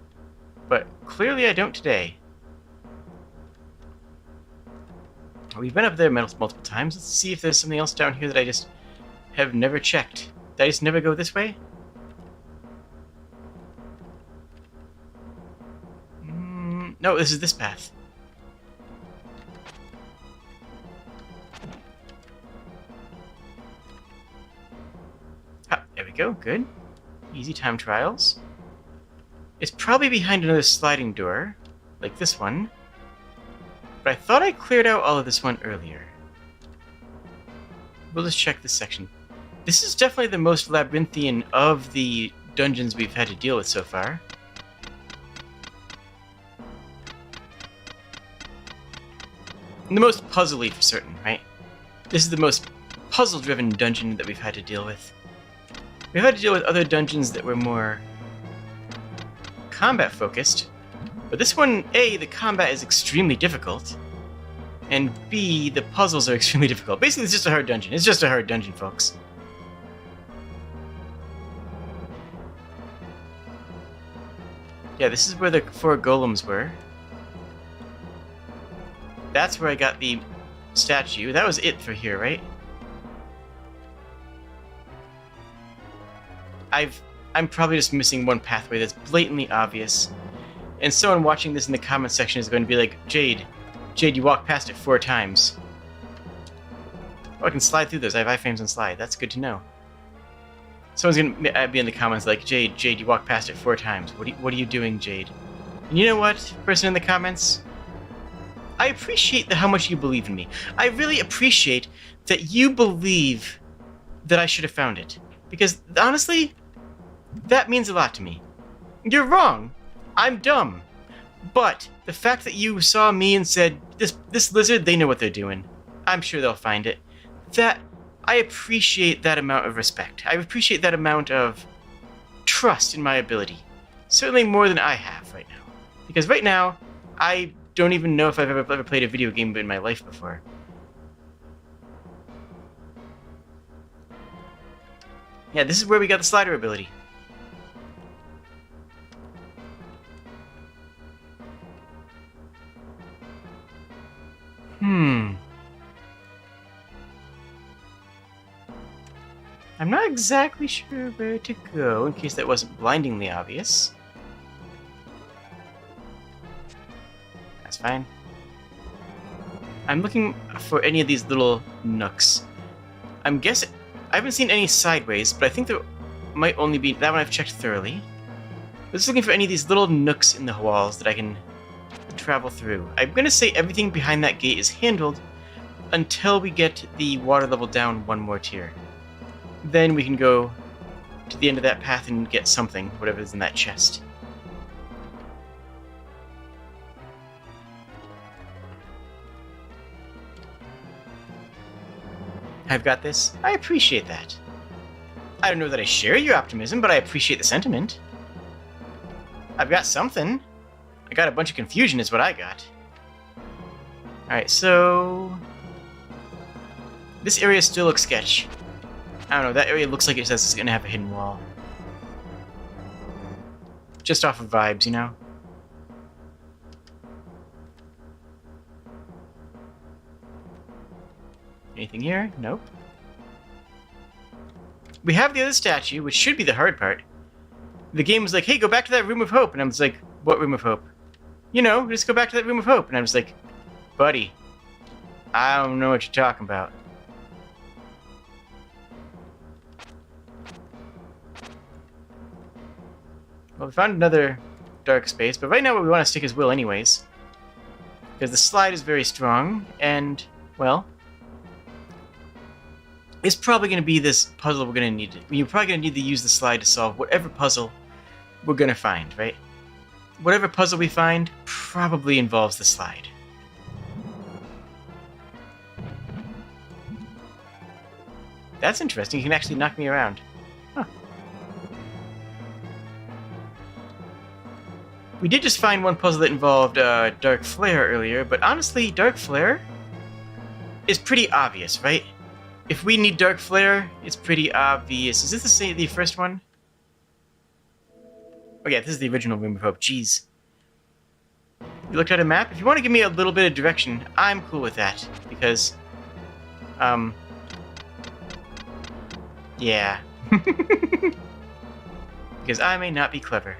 but clearly I don't today. We've been up there multiple times. Let's see if there's something else down here that I just have never checked. Did I just never go this way? No, this is this path. Ah, there we go. Good. Easy time trials. It's probably behind another sliding door, like this one. But I thought I cleared out all of this one earlier. We'll just check this section. This is definitely the most labyrinthian of the dungeons we've had to deal with so far. And the most puzzly for certain, right? This is the most puzzle-driven dungeon that we've had to deal with. We've had to deal with other dungeons that were more combat-focused, but this one, A, the combat is extremely difficult, and B, the puzzles are extremely difficult. Basically, it's just a hard dungeon. It's just a hard dungeon, folks. Yeah, this is where the 4 golems were. That's where I got the statue. That was it for here, right? I'm probably just missing one pathway that's blatantly obvious. And someone watching this in the comment section is going to be like, Jade, you walked past it 4 times. Oh, I can slide through those. I have iframes on slide. That's good to know. Someone's going to be in the comments like, Jade, you walked past it 4 times. What are you doing, Jade? And you know what, person in the comments? I appreciate how much you believe in me. I really appreciate that you believe that I should have found it. Because, honestly, that means a lot to me. You're wrong. I'm dumb. But the fact that you saw me and said, this lizard, they know what they're doing. I'm sure they'll find it. I appreciate that amount of respect. I appreciate that amount of trust in my ability. Certainly more than I have right now. Because right now, I don't even know if I've ever played a video game in my life before. Yeah, this is where we got the slider ability. I'm not exactly sure where to go, in case that wasn't blindingly obvious. That's fine. I'm looking for any of these little nooks. I'm guessing... I haven't seen any sideways, but I think there might only be... That one I've checked thoroughly. I'm just looking for any of these little nooks in the walls that I can travel through. I'm going to say everything behind that gate is handled until we get the water level down 1 more tier. Then we can go to the end of that path and get something, whatever's in that chest. I've got this. I appreciate that. I don't know that I share your optimism, but I appreciate the sentiment. I've got something. I got a bunch of confusion is what I got. Alright, so... this area still looks sketch. I don't know, that area looks like it says it's going to have a hidden wall. Just off of vibes, you know? Anything here? Nope. We have the other statue, which should be the hard part. The game was like, hey, go back to that room of hope. And I was like, what room of hope? You know, just go back to that room of hope. And I was like, buddy, I don't know what you're talking about. Well, we found another dark space, but right now we want to stick is Will anyways. Because the slide is very strong, and, well... it's probably going to be this puzzle we're going to need. You're probably going to need to use the slide to solve whatever puzzle we're going to find, right? Whatever puzzle we find probably involves the slide. That's interesting. You can actually knock me around. Huh. We did just find one puzzle that involved Dark Flare earlier, but honestly, Dark Flare is pretty obvious, right? If we need Dark Flare, it's pretty obvious. Is this the first one? Oh yeah, this is the original Room of Hope. Jeez. You looked at a map? If you want to give me a little bit of direction, I'm cool with that. Because, yeah. Because I may not be clever.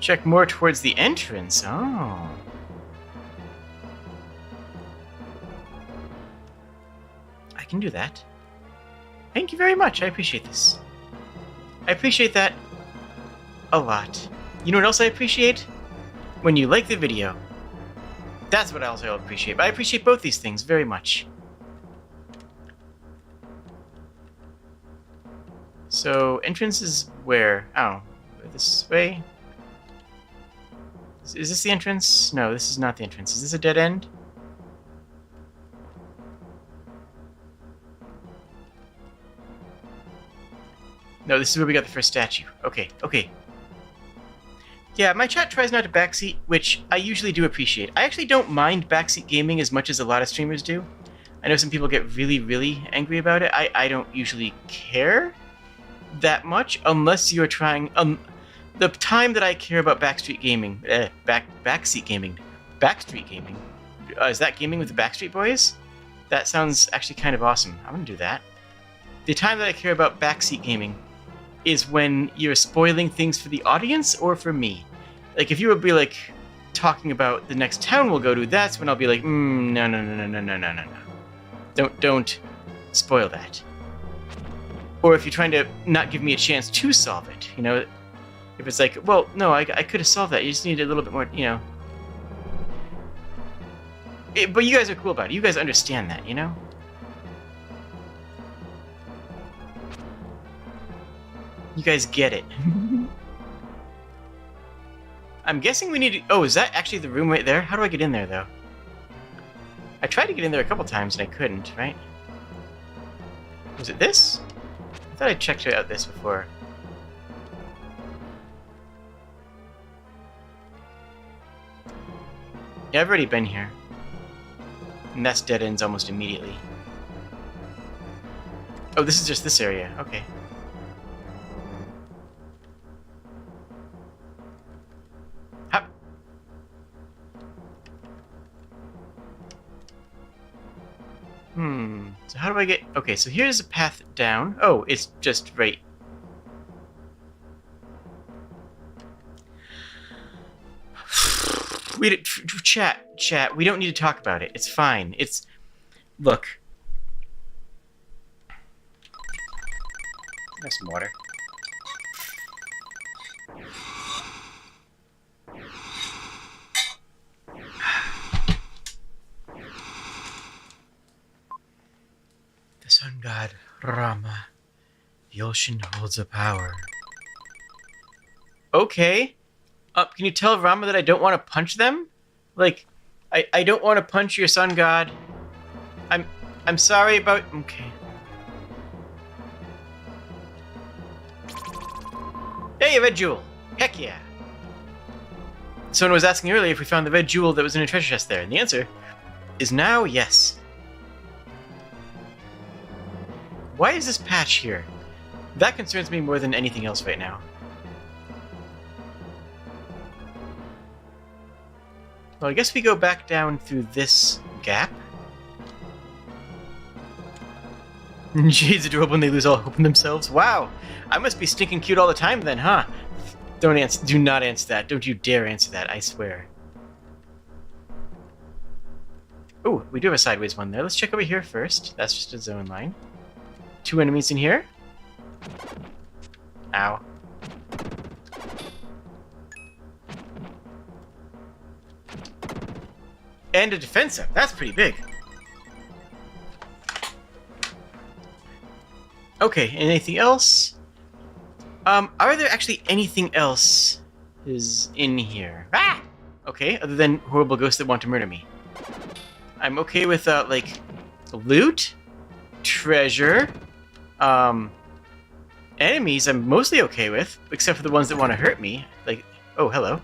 Check more towards the entrance. Oh. I can do that. Thank you very much. I appreciate this. I appreciate that a lot. You know what else I appreciate? When you like the video. That's what else I'll appreciate. But I appreciate both these things very much. So, entrance is where? Oh, this way? Is this the entrance? No, this is not the entrance. Is this a dead end? No, this is where we got the first statue. Okay, okay. Yeah, my chat tries not to backseat, which I usually do appreciate. I actually don't mind backseat gaming as much as a lot of streamers do. I know some people get really, really angry about it. I don't usually care that much unless you're trying... the time that I care about backstreet gaming... backseat gaming. Backstreet gaming? Is that gaming with the Backstreet Boys? That sounds actually kind of awesome. I'm gonna do that. The time that I care about backseat gaming is when you're spoiling things for the audience or for me. Like, if you would be, like, talking about the next town we'll go to, that's when I'll be like, no. Don't spoil that. Or if you're trying to not give me a chance to solve it, you know? If it's like, well, no, I could have solved that, you just need a little bit more, you know? But you guys are cool about it. You guys understand that, you know? You guys get it. I'm guessing we need to... Oh, is that actually the room right there? How do I get in there, though? I tried to get in there a couple times and I couldn't, right? Was it this? I thought I checked out this before. Yeah, I've already been here. And that's dead ends almost immediately. Oh, this is just this area. Okay. So how do I get... Okay, so here's a path down. Oh, it's just right... Chat, we don't need to talk about it. It's fine. It's... Look. Have some water. The sun god, Rama. The ocean holds a power. Okay. Can you tell Rama that I don't want to punch them? Like, I don't want to punch your sun god. I'm sorry about... Okay. Hey, a red jewel! Heck yeah! Someone was asking earlier if we found the red jewel that was in a treasure chest there, and the answer is now yes. Why is this patch here? That concerns me more than anything else right now. Well, I guess we go back down through this gap. Jade's adorable when they lose all hope in themselves. Wow! I must be stinking cute all the time then, huh? Don't answer. Do not answer that. Don't you dare answer that, I swear. Ooh, we do have a sideways one there. Let's check over here first. That's just a zone line. 2 enemies in here. Ow. And a defensive. That's pretty big. Okay, anything else? Are there actually anything else is in here? Ah! Okay, other than horrible ghosts that want to murder me. I'm okay with, like, loot, treasure, enemies I'm mostly okay with, except for the ones that want to hurt me. Like, oh, hello.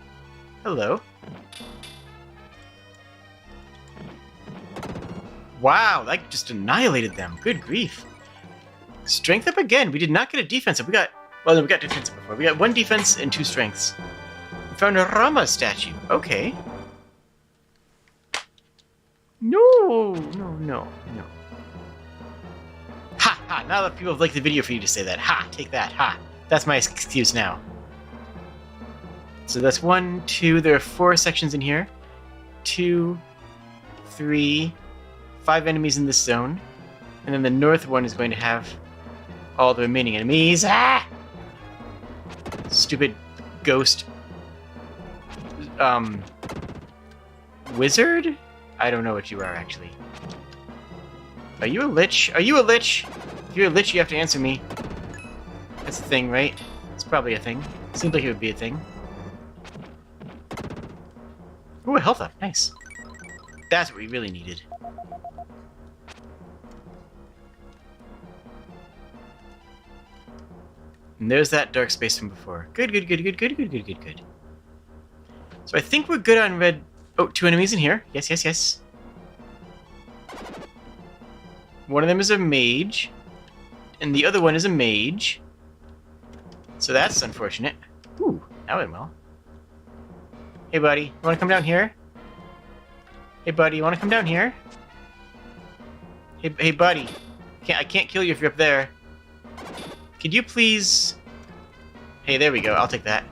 Hello. Wow, that just annihilated them. Good grief. Strength up again. We did not get a defensive. We got... Well, no, we got defensive before. We got 1 defense and 2 strengths. We found a Rama statue. Okay. No. Ha! Ha! Now that people have liked the video for you to say that. Ha! Take that. Ha! That's my excuse now. So that's 1, 2. There are 4 sections in here. 2, 3, 5 enemies in this zone. And then the north one is going to have all the remaining enemies. Ah! Stupid ghost wizard? I don't know what you are, actually. Are you a lich? Are you a lich? If you're a lich, you have to answer me. That's a thing, right? It's probably a thing. Seems like it would be a thing. Ooh, a health up. Nice. That's what we really needed. And there's that dark space from before. Good, good, good, good, good, good, good, good, good. So I think we're good on red... Oh, 2 enemies in here. Yes, yes, yes. One of them is a mage. And the other one is a mage. So that's unfortunate. Ooh, that went well. Hey, buddy. You want to come down here? Hey, buddy. You want to come down here? Hey, buddy. I can't kill you if you're up there. Could you please... Hey, there we go. I'll take that.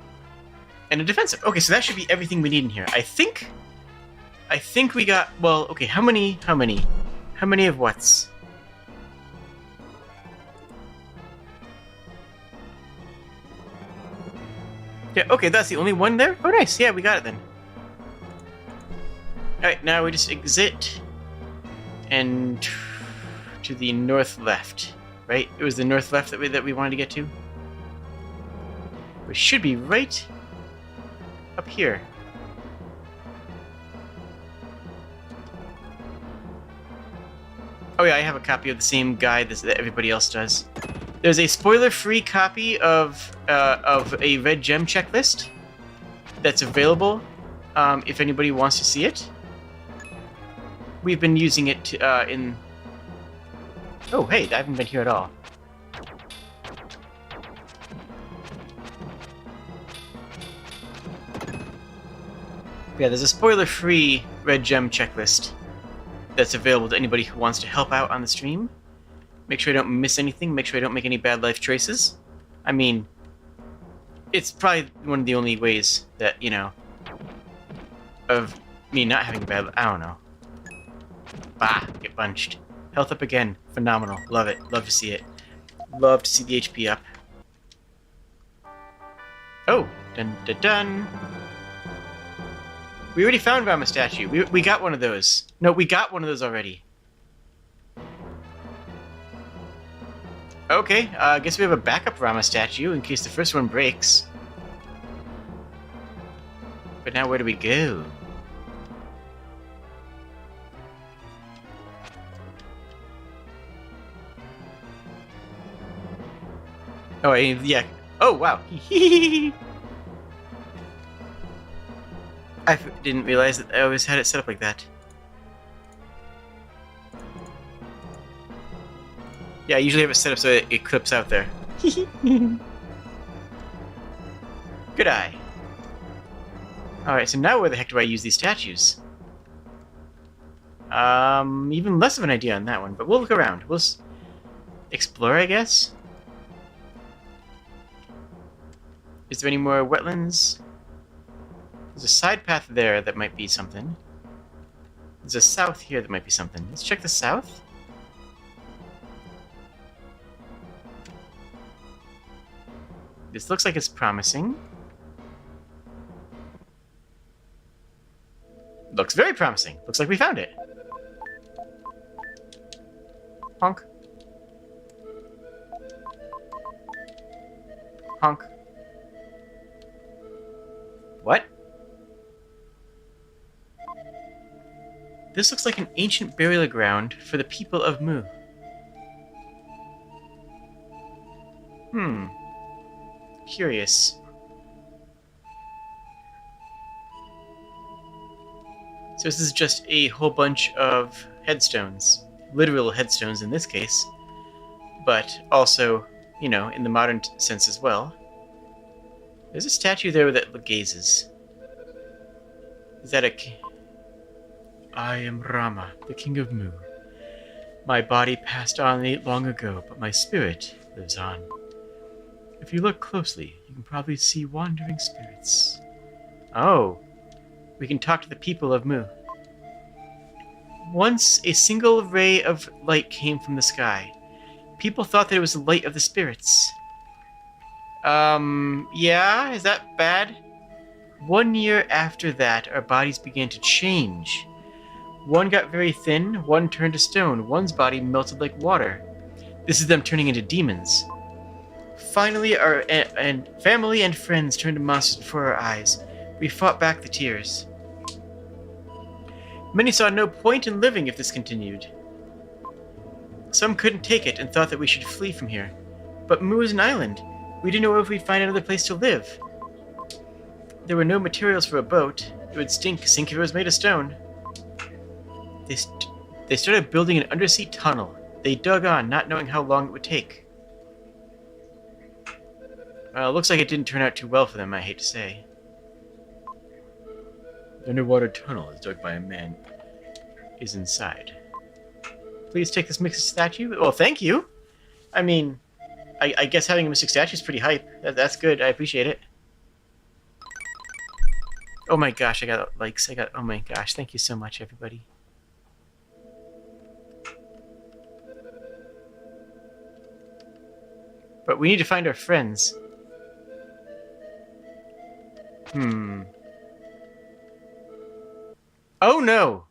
And a defensive. Okay, so that should be everything we need in here. I think we got... Well, okay, how many of what's? Yeah, okay, that's the only one there? Oh, nice. Yeah, we got it then. Alright, now we just exit. And... to the north left. Right? It was the north left that we wanted to get to. We should be right up here. Oh yeah, I have a copy of the same guide that everybody else does. There's a spoiler-free copy of a red gem checklist that's available if anybody wants to see it. We've been using it in... Oh, hey, I haven't been here at all. Yeah, there's a spoiler-free red gem checklist that's available to anybody who wants to help out on the stream. Make sure I don't miss anything, make sure I don't make any bad life choices. I mean, it's probably one of the only ways that, you know, of me not having bad... I don't know. Bah, get bunched. Health up again. Phenomenal. Love it. Love to see it. Love to see the HP up. Oh! Dun dun dun! We already found Rama statue. We got one of those. No, we got one of those already. Okay, I guess we have a backup Rama statue in case the first one breaks. But now where do we go? Oh, yeah. Oh, wow. I didn't realize that I always had it set up like that. Yeah, I usually have it set up so it clips out there. Good eye. Alright, so now where the heck do I use these statues? Even less of an idea on that one, but we'll look around. We'll explore, I guess? Is there any more wetlands? There's a side path there that might be something. There's a south here that might be something. Let's check the south. This looks like it's promising. Looks very promising. Looks like we found it. Honk. Honk. What? This looks like an ancient burial ground for the people of Mu. Curious. So this is just a whole bunch of headstones. Literal headstones in this case. But also, you know, in the modern sense as well. There's a statue there that gazes. Is that a... I am Rama, the king of Mu. My body passed on long ago, but my spirit lives on. If you look closely, you can probably see wandering spirits. Oh. We can talk to the people of Mu. Once, a single ray of light came from the sky. People thought that it was the light of the spirits. Yeah? Is that bad? 1 year after that, our bodies began to change. One got very thin, one turned to stone, one's body melted like water. This is them turning into demons. Finally, our family and friends turned to monsters before our eyes. We fought back the tears. Many saw no point in living if this continued. Some couldn't take it and thought that we should flee from here. But Mu is an island. We didn't know if we'd find another place to live. There were no materials for a boat. It would sink if it was made of stone. They started building an undersea tunnel. They dug on, not knowing how long it would take. Well, it looks like it didn't turn out too well for them, I hate to say. The underwater tunnel is dug by a man is inside. Please take this mystic statue. Well, thank you. I mean, I guess having a mystic statue is pretty hype. That's good. I appreciate it. Oh my gosh, I got likes. Oh my gosh, thank you so much, everybody. But we need to find our friends. Oh no!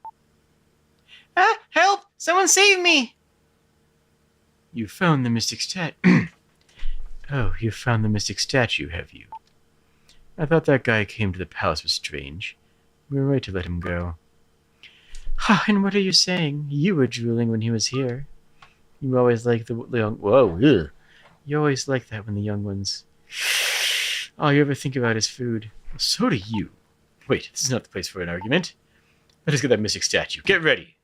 Ah, help! Someone save me! You found the mystic Oh, you found the mystic statue, have you? I thought that guy came to the palace was strange. We were right to let him go. Ha, and what are you saying? You were drooling when he was here. You always like the young... Whoa, ugh. You always like that when the young ones... All you ever think about is food. Well, so do you. Wait, this is not the place for an argument. Let us get that mystic statue. Get ready.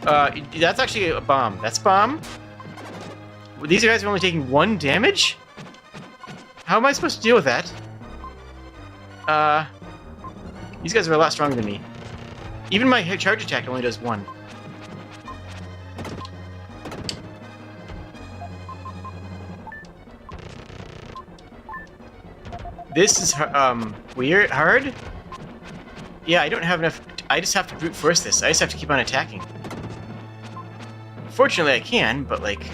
That's actually a bomb. That's a bomb? These guys are only taking 1 damage? How am I supposed to deal with that? These guys are a lot stronger than me. Even my charge attack only does 1. This is, weird, hard? Yeah, I don't have enough, I just have to brute force this. I just have to keep on attacking. Fortunately, I can, but like,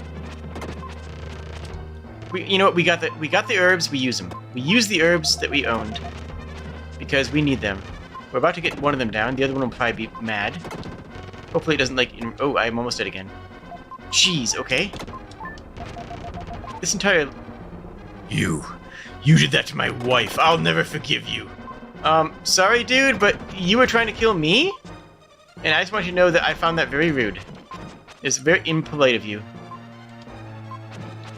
you know what? We got the herbs. We use them. We use the herbs that we owned because we need them. We're about to get one of them down. The other one will probably be mad. Hopefully, it doesn't like. Oh, I'm almost dead again. Jeez. Okay. This entire. You did that to my wife. I'll never forgive you. Sorry, dude, but you were trying to kill me, and I just want you to know that I found that very rude. It's very impolite of you.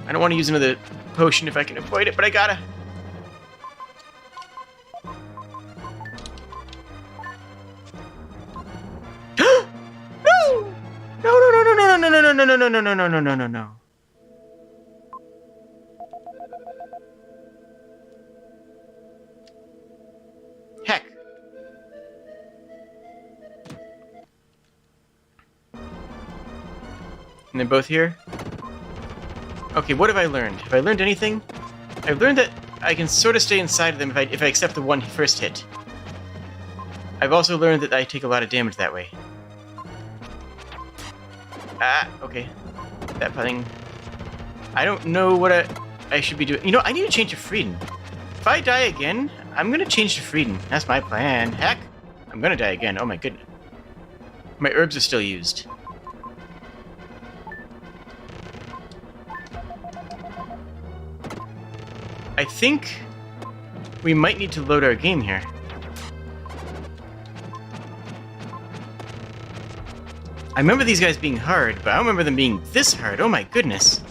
I don't want to use another potion if I can avoid it, but I gotta. No! No. Heck. And they're both here? Okay, what have I learned? Have I learned anything? I've learned that I can sort of stay inside of them if I accept the one first hit. I've also learned that I take a lot of damage that way. Ah, okay. That thing. I don't know what I should be doing. You know, I need to change to Frieden. If I die again, I'm gonna change to Frieden. That's my plan. Heck, I'm gonna die again. Oh my goodness. My herbs are still used. I think we might need to load our game here. I remember these guys being hard, but I don't remember them being this hard. Oh my goodness.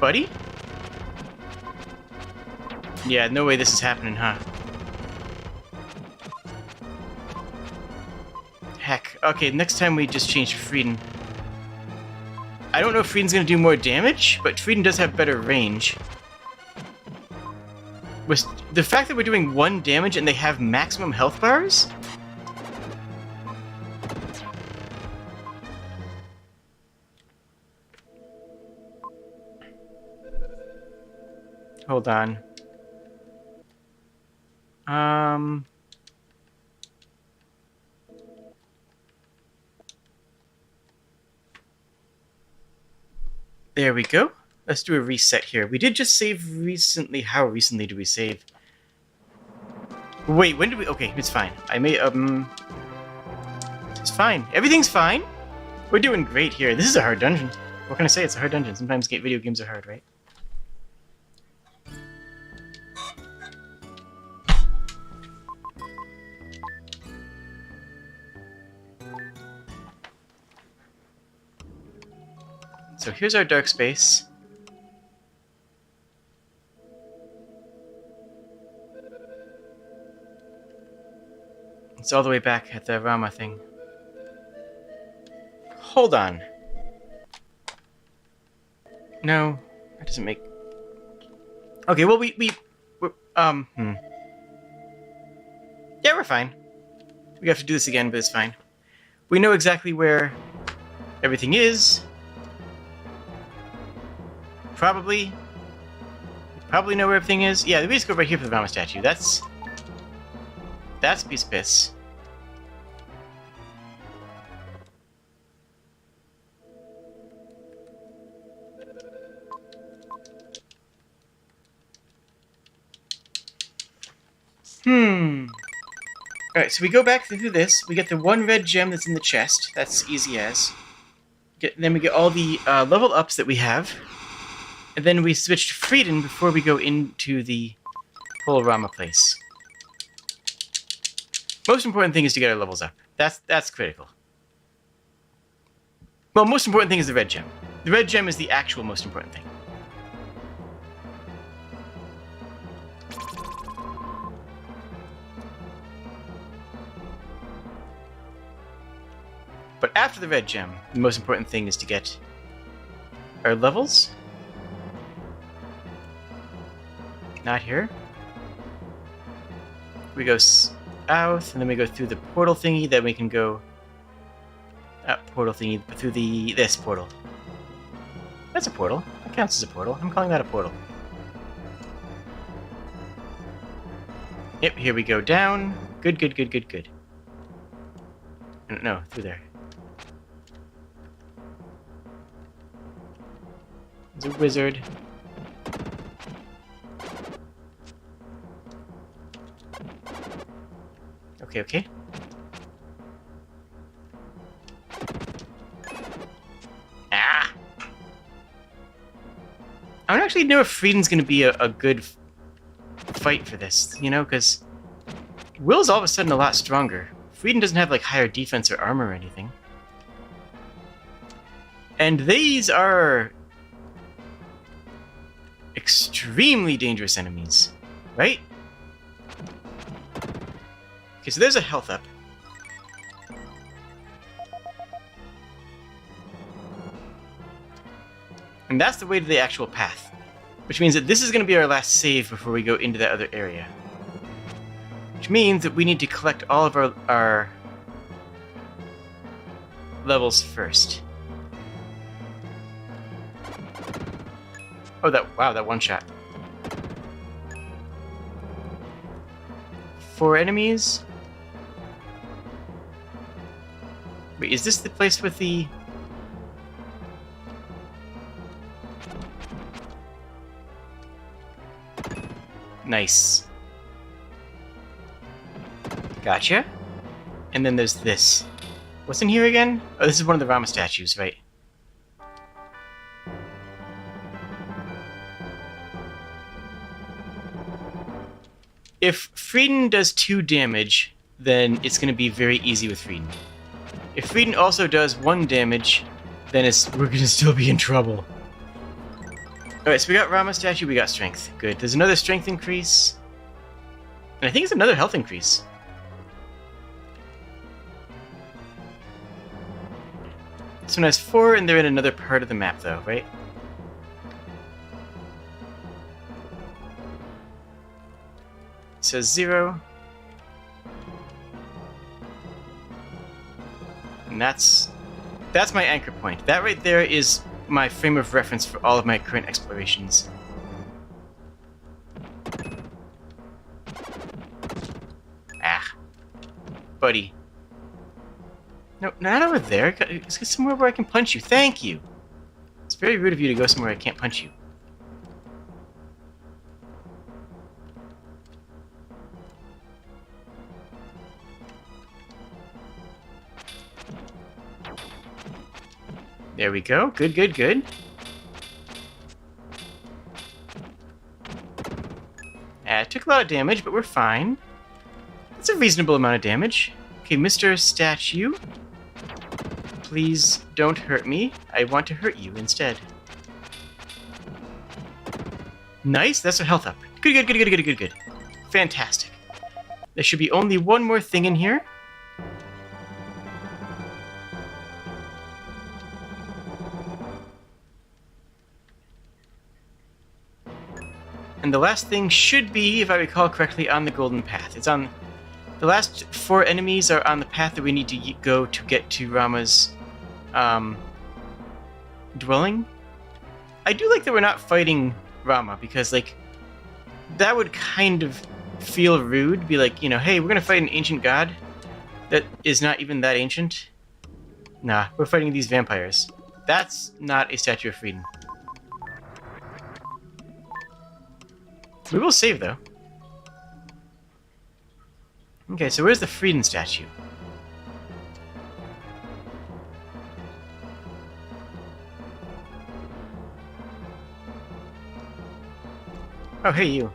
Buddy? Yeah, no way this is happening, huh? Heck. Okay, next time we just change to Frieden. I don't know if Frieden's gonna do more damage, but Frieden does have better range. Was the fact that we're doing 1 damage and they have maximum health bars? Hold on. There we go. Let's do a reset here. We did just save recently. How recently did we save? Wait, when did we... Okay, it's fine. I may, It's fine. Everything's fine. We're doing great here. This is a hard dungeon. What can I say? It's a hard dungeon. Sometimes video games are hard, right? So here's our dark space. It's all the way back at the Rama thing. Hold on. No, that doesn't make... Okay, well, we're, Yeah, we're fine. We have to do this again, but it's fine. We know exactly where everything is. Probably know where everything is. Yeah, we just go right here for the Rama statue. That's a piece of piss. Alright, so we go back through this. We get the 1 red gem that's in the chest. That's easy as. Then we get all the level ups that we have. And then we switch to Frieden before we go into the whole Rama place. Most important thing is to get our levels up. That's critical. Well, most important thing is the red gem. The red gem is the actual most important thing. But after the red gem, the most important thing is to get our levels. Not here. We go south, and then we go through the portal thingy, then we can go... portal thingy, through this portal. That's a portal. That counts as a portal. I'm calling that a portal. Yep, here we go down. Good. No, through there. There's a wizard. Okay. Ah! I don't actually know if Frieden's going to be a good fight for this, you know, because Will's all of a sudden a lot stronger. Frieden doesn't have, like, higher defense or armor or anything. And these are extremely dangerous enemies, right? Okay, so there's a health up. And that's the way to the actual path. Which means that this is going to be our last save before we go into that other area. Which means that we need to collect all of our levels first. Oh, that one shot. 4 enemies. Wait, is this the place with the... Nice. Gotcha. And then there's this. What's in here again? Oh, this is one of the Rama statues, right? If Frieden does 2 damage, then it's going to be very easy with Frieden. If Frieden also does 1 damage, then we're going to still be in trouble. Alright, so we got Rama statue, we got strength. Good. There's another strength increase. And I think it's another health increase. This one has 4, and they're in another part of the map, though, right? says 0. And that's my anchor point. That right there is my frame of reference for all of my current explorations. Ah. Buddy. No, not over there. Let's get somewhere where I can punch you. Thank you. It's very rude of you to go somewhere I can't punch you. There we go. Good, good, good. It took a lot of damage, but we're fine. That's a reasonable amount of damage. Okay, Mr. Statue. Please don't hurt me. I want to hurt you instead. Nice, that's a health up. Good, good, good, good, good, good, good. Fantastic. There should be only one more thing in here. And the last thing should be, if I recall correctly, on the golden path. It's on... The last 4 enemies are on the path that we need to go to get to Rama's dwelling. I do like that we're not fighting Rama, because, like, that would kind of feel rude. Be like, you know, hey, we're gonna fight an ancient god that is not even that ancient. Nah, we're fighting these vampires. That's not a Statue of Freedom. We will save, though. Okay, so where's the Freedom statue? Oh, hey, you.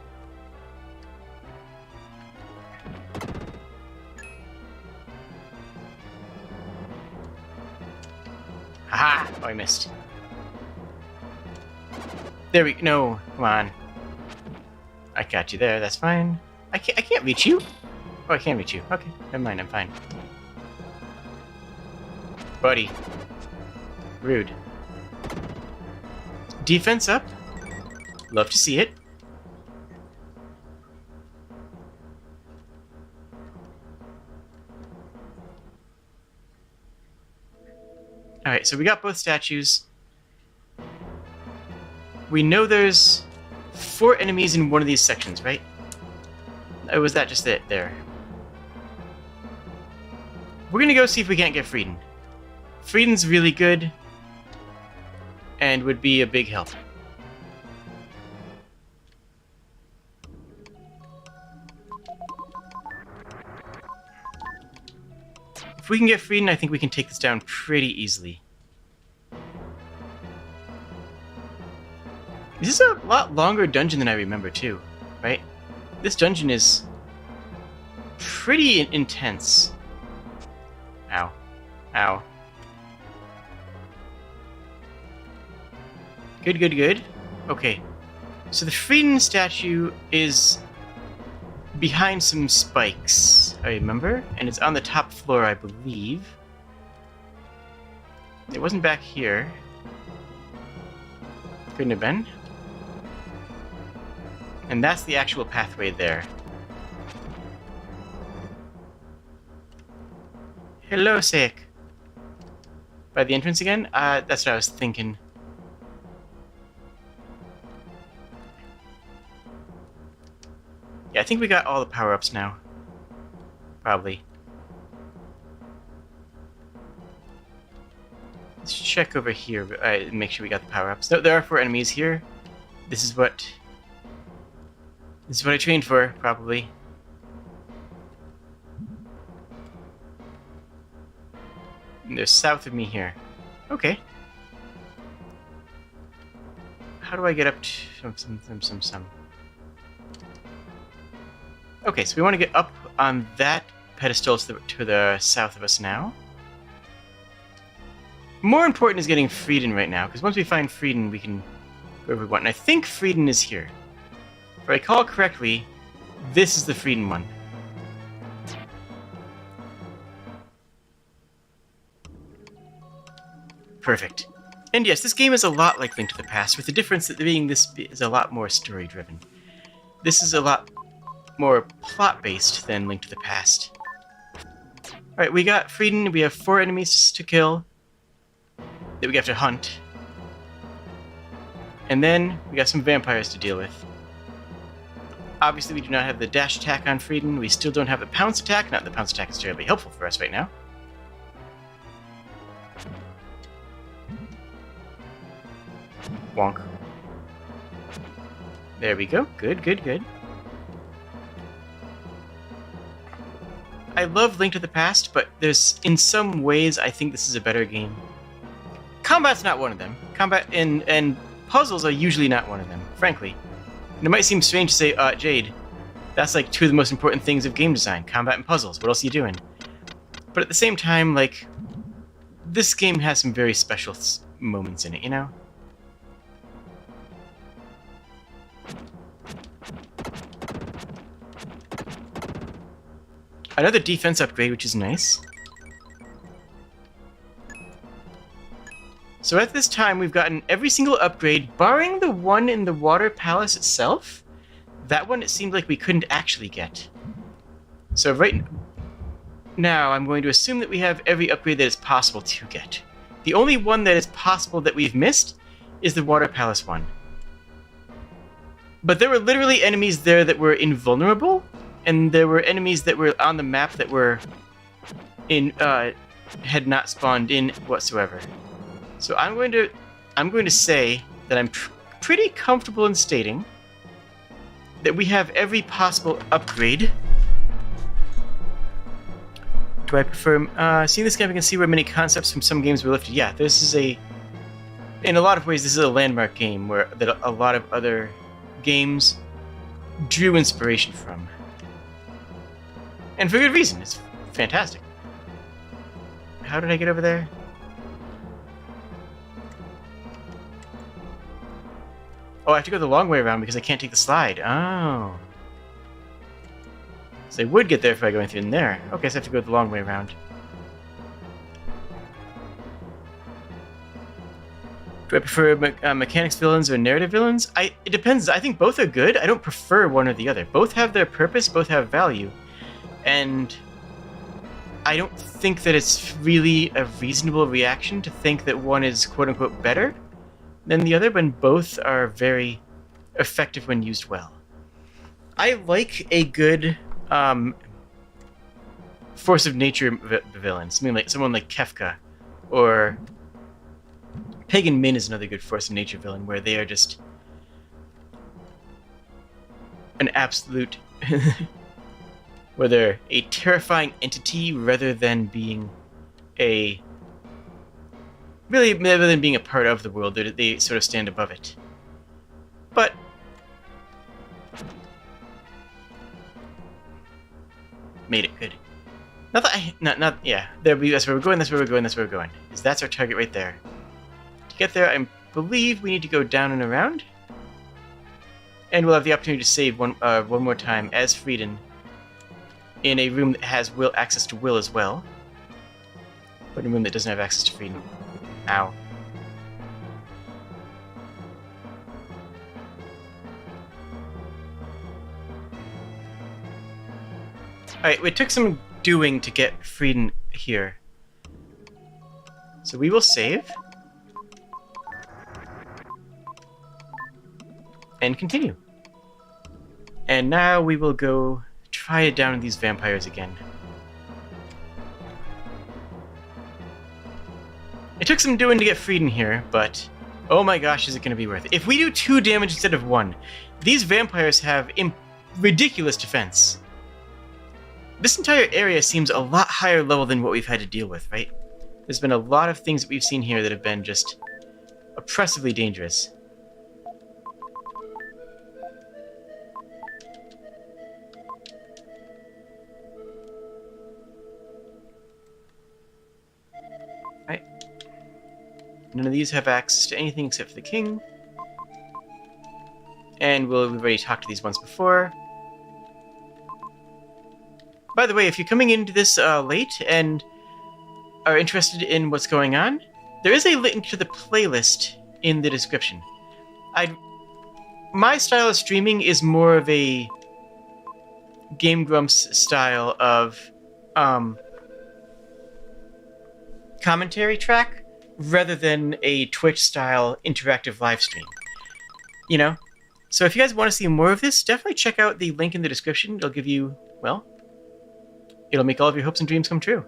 Haha! Oh, I missed. There we... No, come on. I got you there, that's fine. I can't reach you. Oh, I can reach you. Okay, never mind, I'm fine. Buddy. Rude. Defense up. Love to see it. Alright, so we got both statues. We know there's 4 enemies in one of these sections, right? Or was that just it there? We're gonna go see if we can't get Frieden. Frieden's really good and would be a big help. If we can get Frieden, I think we can take this down pretty easily. This is a lot longer dungeon than I remember, too, right? This dungeon is pretty intense. Ow. Ow. Good, good, good. Okay. So the Frieden statue is behind some spikes, I remember, and it's on the top floor, I believe. It wasn't back here. Couldn't have been. And that's the actual pathway there. Hello, Seik. By the entrance again? That's what I was thinking. Yeah, I think we got all the power-ups now. Probably. Let's check over here, make sure we got the power-ups. No, there are 4 enemies here. This is what I trained for, probably. And they're south of me here. Okay. How do I get up to some? Okay, so we want to get up on that pedestal to the south of us now. More important is getting Frieden right now, because once we find Frieden, we can go wherever we want. And I think Frieden is here. If I recall correctly, this is the Frieden one. Perfect. And yes, this game is a lot like Link to the Past, with the difference that being this is a lot more story-driven. This is a lot more plot-based than Link to the Past. Alright, we got Frieden. We have 4 enemies to kill that we have to hunt. And then we got some vampires to deal with. Obviously, we do not have the dash attack on Frieden. We still don't have the pounce attack. Not that the pounce attack is terribly helpful for us right now. Wonk. There we go. Good, good, good. I love Link to the Past, but there's, in some ways, I think this is a better game. Combat's not one of them. Combat and puzzles are usually not one of them, frankly. And it might seem strange to say, Jade, that's like 2 of the most important things of game design, combat and puzzles. What else are you doing? But at the same time, like, this game has some very special moments in it, you know? Another defense upgrade, which is nice. So at this time, we've gotten every single upgrade, barring the one in the Water Palace itself. That one, it seemed like we couldn't actually get. So right now, I'm going to assume that we have every upgrade that is possible to get. The only one that is possible that we've missed is the Water Palace one. But there were literally enemies there that were invulnerable, and there were enemies that were on the map that were had not spawned in whatsoever. So I'm going to say that I'm pretty comfortable in stating that we have every possible upgrade. Do I prefer seeing this game? I can see where many concepts from some games were lifted. Yeah, this is in a lot of ways, this is a landmark game where that a lot of other games drew inspiration from. And for good reason. It's fantastic. How did I get over there? Oh, I have to go the long way around because I can't take the slide. Oh. So I would get there if I go through in there. Okay, so I have to go the long way around. Do I prefer mechanics villains or narrative villains? It depends. I think both are good. I don't prefer one or the other. Both have their purpose, both have value. And I don't think that it's really a reasonable reaction to think that one is quote-unquote better than the other when both are very effective when used well. I like a good force of nature villain. Someone like Kefka, or Pagan Min is another good force of nature villain, where they are just an absolute... where they're a terrifying entity rather than being a... Really, rather than being a part of the world, they sort of stand above it. But... made it good. Not that yeah. That's where we're going, that's where we're going, that's where we're going. That's our target right there. To get there, I believe we need to go down and around. And we'll have the opportunity to save one more time as Frieden in a room that has access to Will as well. But in a room that doesn't have access to Frieden. Ow. Alright, it took some doing to get Frieden here. So we will save. And continue. And now we will go try it down with these vampires again. It took some doing to get Frieden here, but oh my gosh, is it going to be worth it. If we do 2 damage instead of 1, these vampires have ridiculous defense. This entire area seems a lot higher level than what we've had to deal with, right? There's been a lot of things that we've seen here that have been just oppressively dangerous. Right. None of these have access to anything except for the king. And we've already talked to these once before. By the way, if you're coming into this late and are interested in what's going on, there is a link to the playlist in the description. My style of streaming is more of a Game Grumps style of commentary track rather than a Twitch style interactive live stream. You know? So if you guys want to see more of this, definitely check out the link in the description. It'll give you, well, it'll make all of your hopes and dreams come true.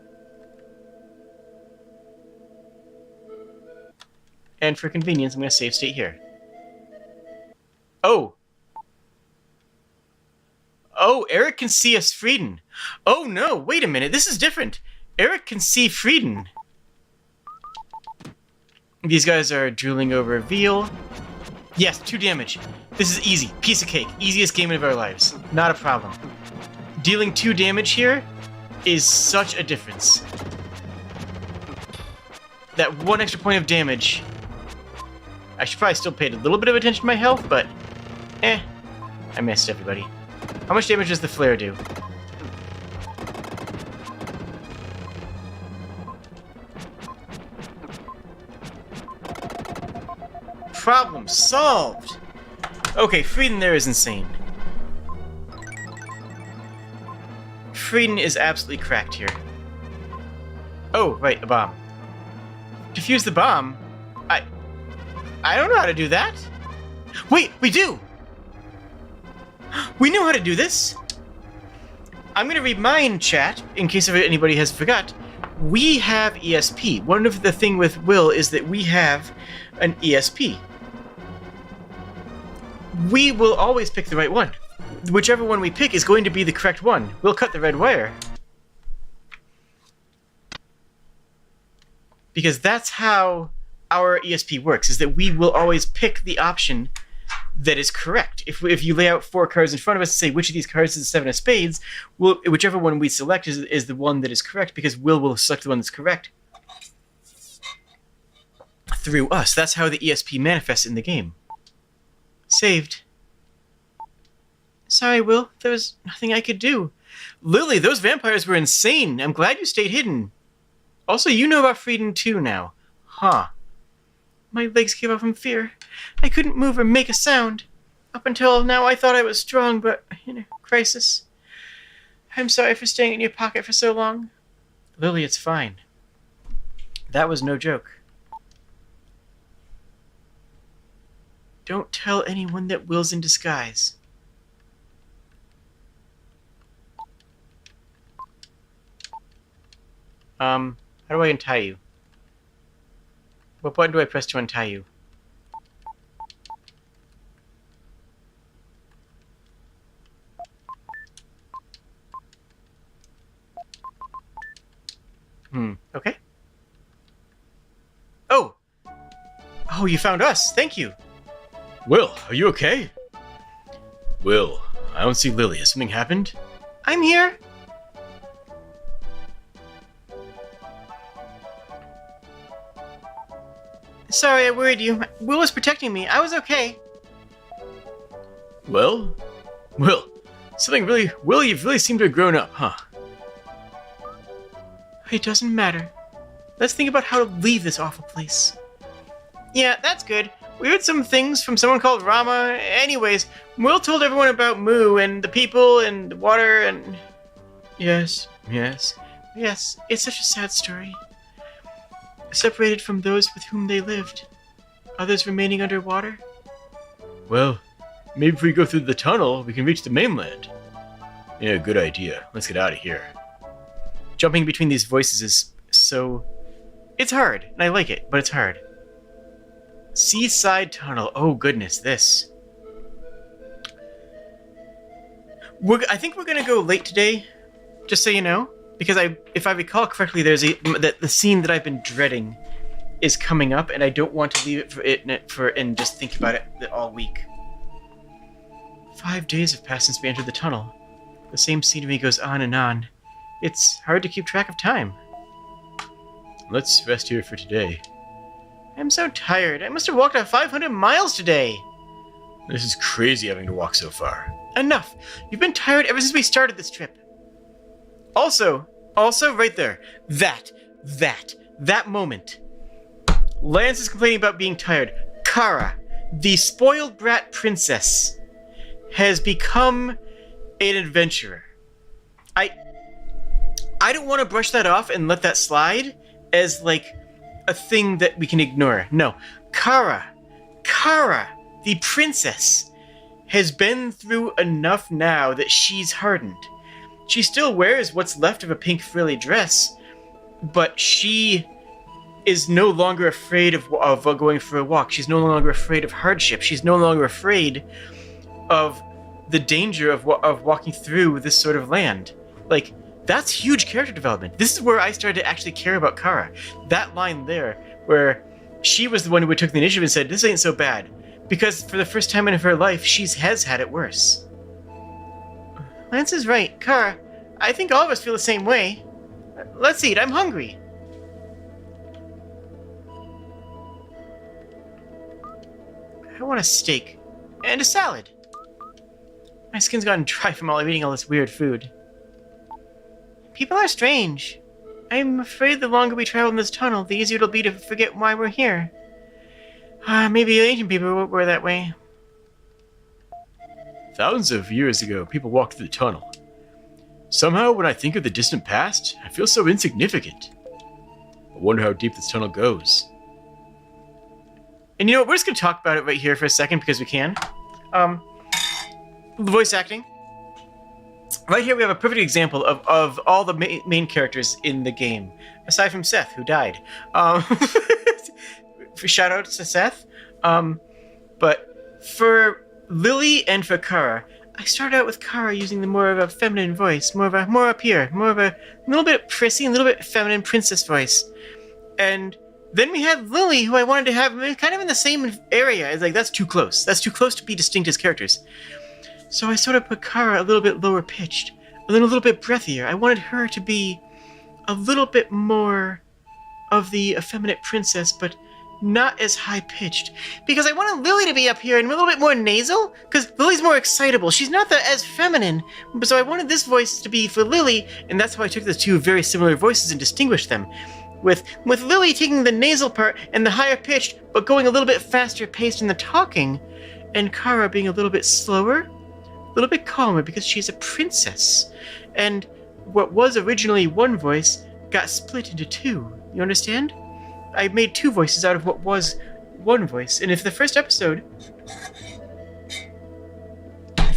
And for convenience, I'm going to save state here. Oh! Oh, Eric can see us Frieden. Oh no, wait a minute, this is different. Eric can see Frieden. These guys are drooling over a veal. Yes, 2 damage. This is easy. Piece of cake. Easiest game of our lives. Not a problem. Dealing 2 damage here is such a difference. That 1 extra point of damage. I should probably still pay a little bit of attention to my health, but I missed everybody. How much damage does the flare do? Problem solved! Okay, Frieden there is insane. Frieden is absolutely cracked here. Oh, right, a bomb. Defuse the bomb? I don't know how to do that. Wait, we do! We know how to do this! I'm gonna read mine, chat, in case anybody has forgot. We have ESP. One of the thing with Will is that we have an ESP. We will always pick the right one. Whichever one we pick is going to be the correct one. We'll cut the red wire. Because that's how our ESP works, is that we will always pick the option that is correct. If you lay out 4 cards in front of us and say which of these cards is the 7 of spades, whichever one we select is the one that is correct, because will select the one that's correct through us. That's how the ESP manifests in the game. Saved. Sorry, Will. There was nothing I could do. Lily, those vampires were insane. I'm glad you stayed hidden. Also, you know about Frieden too now. Huh. My legs gave up from fear. I couldn't move or make a sound. Up until now, I thought I was strong, but, crisis. I'm sorry for staying in your pocket for so long. Lily, it's fine. That was no joke. Don't tell anyone that Will's in disguise. How do I untie you? What button do I press to untie you? Okay. Oh! Oh, you found us! Thank you! Will, are you okay? Will, I don't see Lily. Has something happened? I'm here! Sorry, I worried you. Will was protecting me. I was okay. Well? Will, you've really seemed to have grown up, huh? It doesn't matter. Let's think about how to leave this awful place. Yeah, that's good. We heard some things from someone called Rama. Anyways, Will told everyone about Moo and the people and the water and... Yes, it's such a sad story. Separated from those with whom they lived. Others remaining underwater. Well, maybe if we go through the tunnel, we can reach the mainland. Yeah, good idea. Let's get out of here. Jumping between these voices is so... It's hard, and I like it, but it's hard. Seaside Tunnel. Oh, goodness, this. I think we're going to go late today, just so you know. Because if I recall correctly, there's the scene that I've been dreading is coming up, and I don't want to leave it and just think about it all week. 5 days have passed since we entered the tunnel. The same scenery goes on and on. It's hard to keep track of time. Let's rest here for today. I'm so tired. I must have walked out 500 miles today. This is crazy having to walk so far. Enough. You've been tired ever since we started this trip. Also, right there. That moment. Lance is complaining about being tired. Kara, the spoiled brat princess, has become an adventurer. I don't want to brush that off and let that slide as like a thing that we can ignore. No, Kara, the princess, has been through enough now that she's hardened. She still wears what's left of a pink frilly dress, but she is no longer afraid of going for a walk. She's no longer afraid of hardship. She's no longer afraid of the danger of walking through this sort of land. Like, that's huge character development. This is where I started to actually care about Kara. That line there, where she was the one who took the initiative and said, this ain't so bad. Because for the first time in her life, she has had it worse. Lance is right. Kara, I think all of us feel the same way. Let's eat. I'm hungry. I want a steak. And a salad. My skin's gotten dry from eating all this weird food. People are strange. I'm afraid the longer we travel in this tunnel, the easier it'll be to forget why we're here. Maybe ancient people were that way. Thousands of years ago, people walked through the tunnel. Somehow, when I think of the distant past, I feel so insignificant. I wonder how deep this tunnel goes. And you know what, we're just going to talk about it right here for a second because we can. The voice acting. Right here we have a perfect example of all the main characters in the game, aside from Seth, who died. Shout out to Seth. But for Lily and for Kara, I started out with Kara using the more of a feminine voice, more up here, more of a little bit prissy, a little bit feminine princess voice. And then we had Lily, who I wanted to have kind of in the same area. It's like, that's too close. That's too close to be distinct as characters. So I sort of put Kara a little bit lower pitched, and then a little bit breathier. I wanted her to be a little bit more of the effeminate princess, but not as high-pitched. Because I wanted Lily to be up here and a little bit more nasal, because Lily's more excitable. She's not as feminine, so I wanted this voice to be for Lily, and that's how I took the two very similar voices and distinguished them. With Lily taking the nasal part and the higher-pitched, but going a little bit faster-paced in the talking, and Kara being a little bit slower, a little bit calmer, because she's a princess. And what was originally one voice got split into two. You understand? I made two voices out of what was one voice. And if you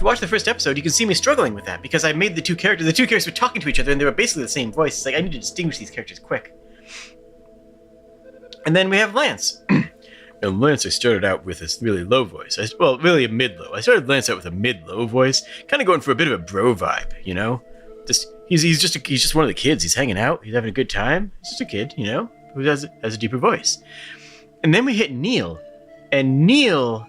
watch the first episode, you can see me struggling with that, because I made the two characters were talking to each other, and they were basically the same voice. It's like, I need to distinguish these characters quick. And then we have Lance. And Lance, I started out with this really low voice. Really a mid-low. I started Lance out with a mid-low voice, kind of going for a bit of a bro vibe, you know? He's just one of the kids. He's hanging out. He's having a good time. He's just a kid, you know, who has a deeper voice. And then we hit Neil, and Neil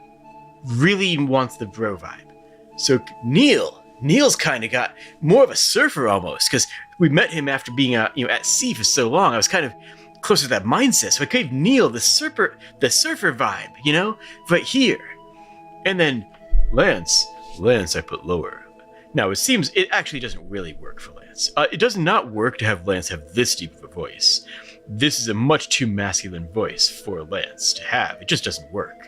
really wants the bro vibe. So Neil's kind of got more of a surfer almost, because we met him after being at sea for so long. I was kind of closer to that mindset, so I gave Neil the surfer vibe, you know, right here. And then Lance I put lower. Now, it actually doesn't really work for Lance. It does not work to have Lance have this deep of a voice. This is a much too masculine voice for Lance to have. It just doesn't work.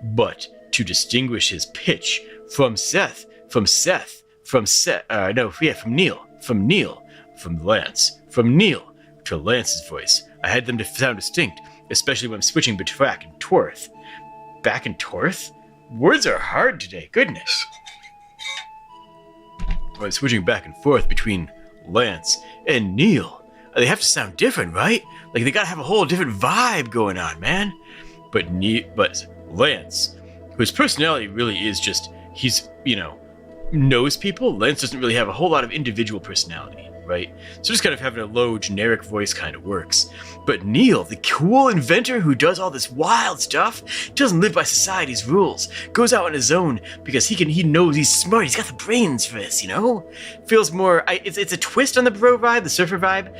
But to distinguish his pitch from Lance, from Neil to Lance's voice, I had them to sound distinct, especially when I'm switching back and forth. Back and forth? Words are hard today, goodness. When I'm switching back and forth between Lance and Neil, they have to sound different, right? Like, they gotta have a whole different vibe going on, man. But Lance, whose personality really is just, he's, knows people. Lance doesn't really have a whole lot of individual personality, right? So just kind of having a low, generic voice kind of works. But Neil, the cool inventor who does all this wild stuff, doesn't live by society's rules, goes out on his own because he knows he's smart, he's got the brains for this, Feels more, it's a twist on the bro vibe, the surfer vibe,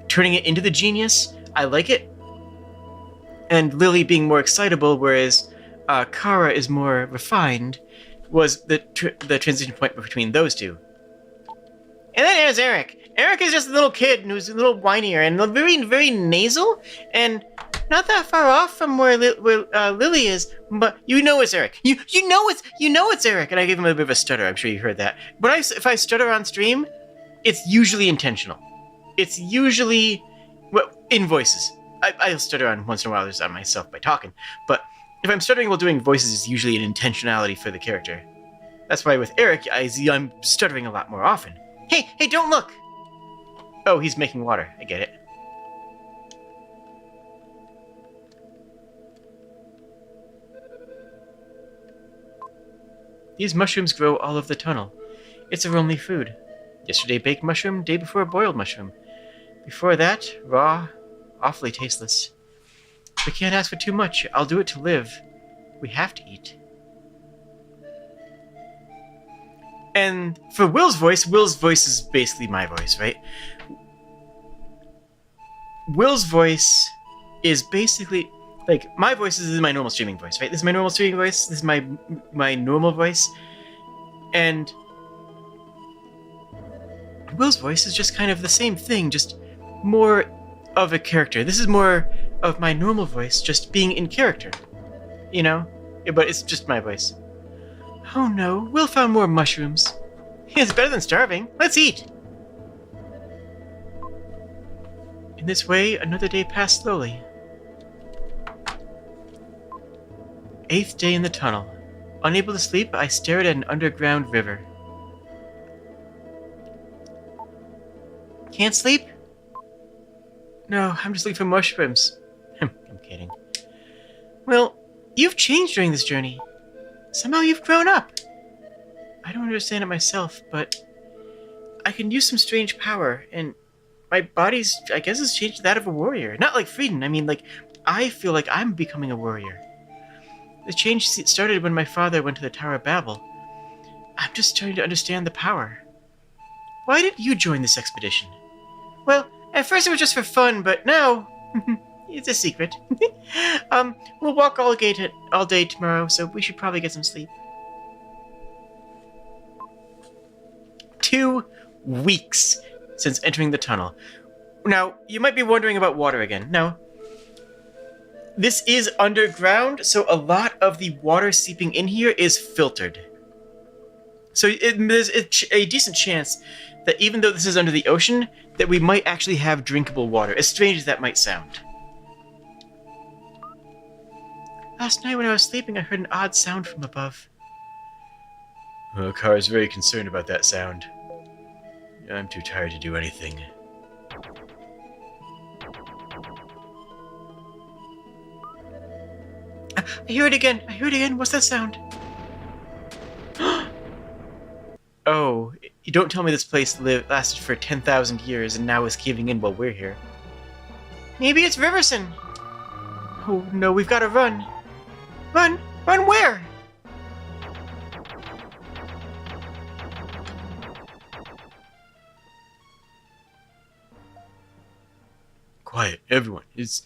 turning it into the genius. I like it. And Lily being more excitable, whereas Kara is more refined, was the transition point between those two. And then there's Eric. Eric is just a little kid who's a little whinier and very, very nasal, and not that far off from where Lily is. But it's Eric. You know it's Eric. And I gave him a bit of a stutter. I'm sure you heard that. But if I stutter on stream, it's usually intentional. It's usually, well, in voices. I'll stutter on once in a while on myself by talking, but if I'm stuttering while doing voices, it's usually an intentionality for the character. That's why with Eric, I'm stuttering a lot more often. Hey, don't look! Oh, he's making water. I get it. These mushrooms grow all over the tunnel. It's our only food. Yesterday baked mushroom, day before boiled mushroom. Before that, raw, awfully tasteless. We can't ask for too much. I'll do it to live. We have to eat. And for Will's voice is basically my voice, right? Will's voice is basically, like, my voice is my normal streaming voice, right? This is my normal streaming voice. This is my normal voice. And Will's voice is just kind of the same thing, just more of a character. This is more of my normal voice, just being in character. You know? Yeah, but it's just my voice. Oh no, Will found more mushrooms. It's better than starving. Let's eat! In this way, another day passed slowly. 8th day in the tunnel. Unable to sleep, I stared at an underground river. Can't sleep? No, I'm just looking for mushrooms. I'm kidding. Well, you've changed during this journey. Somehow you've grown up. I don't understand it myself, but I can use some strange power, and my body's, I guess, has changed to that of a warrior. Not like Frieden, I mean, like, I feel like I'm becoming a warrior. The change started when my father went to the Tower of Babel. I'm just starting to understand the power. Why did you join this expedition? Well, at first it was just for fun, but now... it's a secret. We'll walk all day tomorrow, so we should probably get some sleep. 2 weeks since entering the tunnel. Now, you might be wondering about water again. No. This is underground, so a lot of the water seeping in here is filtered. So there's a decent chance that even though this is under the ocean, that we might actually have drinkable water, as strange as that might sound. Last night when I was sleeping, I heard an odd sound from above. Kara's very concerned about that sound. I'm too tired to do anything. I hear it again! What's that sound? Oh, you don't tell me this place lasted for 10,000 years and now is caving in while we're here. Maybe it's Riverson! Oh no, we've gotta run! Run! Run where? Quiet, everyone. It's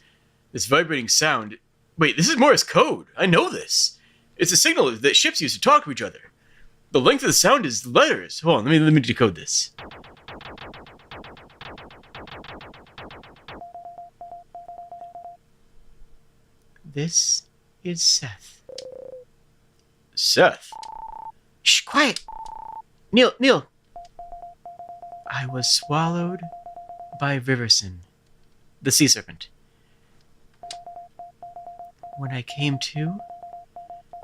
this vibrating sound. Wait, this is Morse code. I know this. It's a signal that ships use to talk to each other. The length of the sound is letters. Hold on, let me decode this. This is Seth. Seth? Shh, quiet! Neil! I was swallowed by Riverson, the sea serpent. When I came to,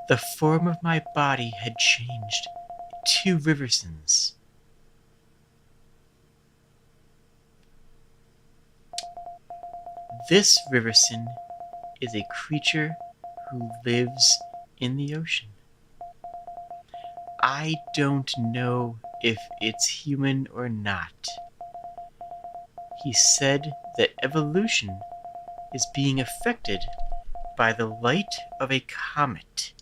the form of my body had changed to Riverson's. This Riverson is a creature who lives in the ocean. I don't know if it's human or not. He said that evolution is being affected by the light of a comet.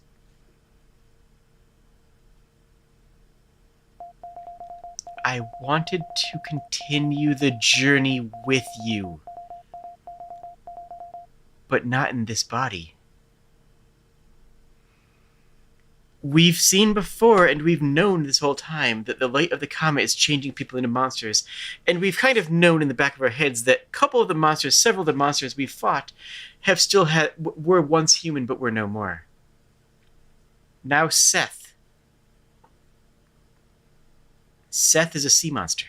I wanted to continue the journey with you, but not in this body. We've seen before, and we've known this whole time, that the light of the comet is changing people into monsters. And we've kind of known in the back of our heads that several of the monsters we've fought, were once human, but were no more. Now Seth. Seth is a sea monster.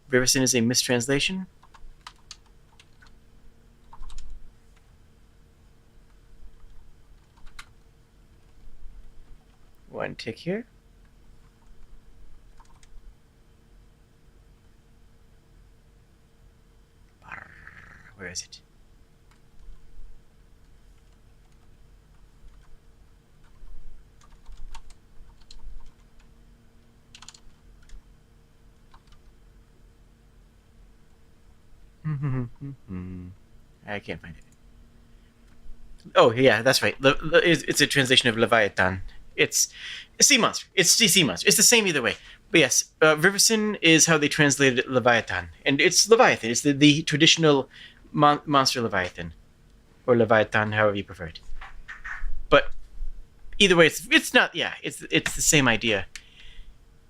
Riverson is a mistranslation. One tick here. Where is it? I can't find it. Oh, yeah, that's right. It's a translation of Leviathan. It's a sea monster. It's the sea monster. It's the same either way. But yes, Riverson is how they translated Leviathan. And it's Leviathan. It's the traditional monster Leviathan. Or Leviathan, however you prefer it. But either way, it's not, yeah, it's the same idea.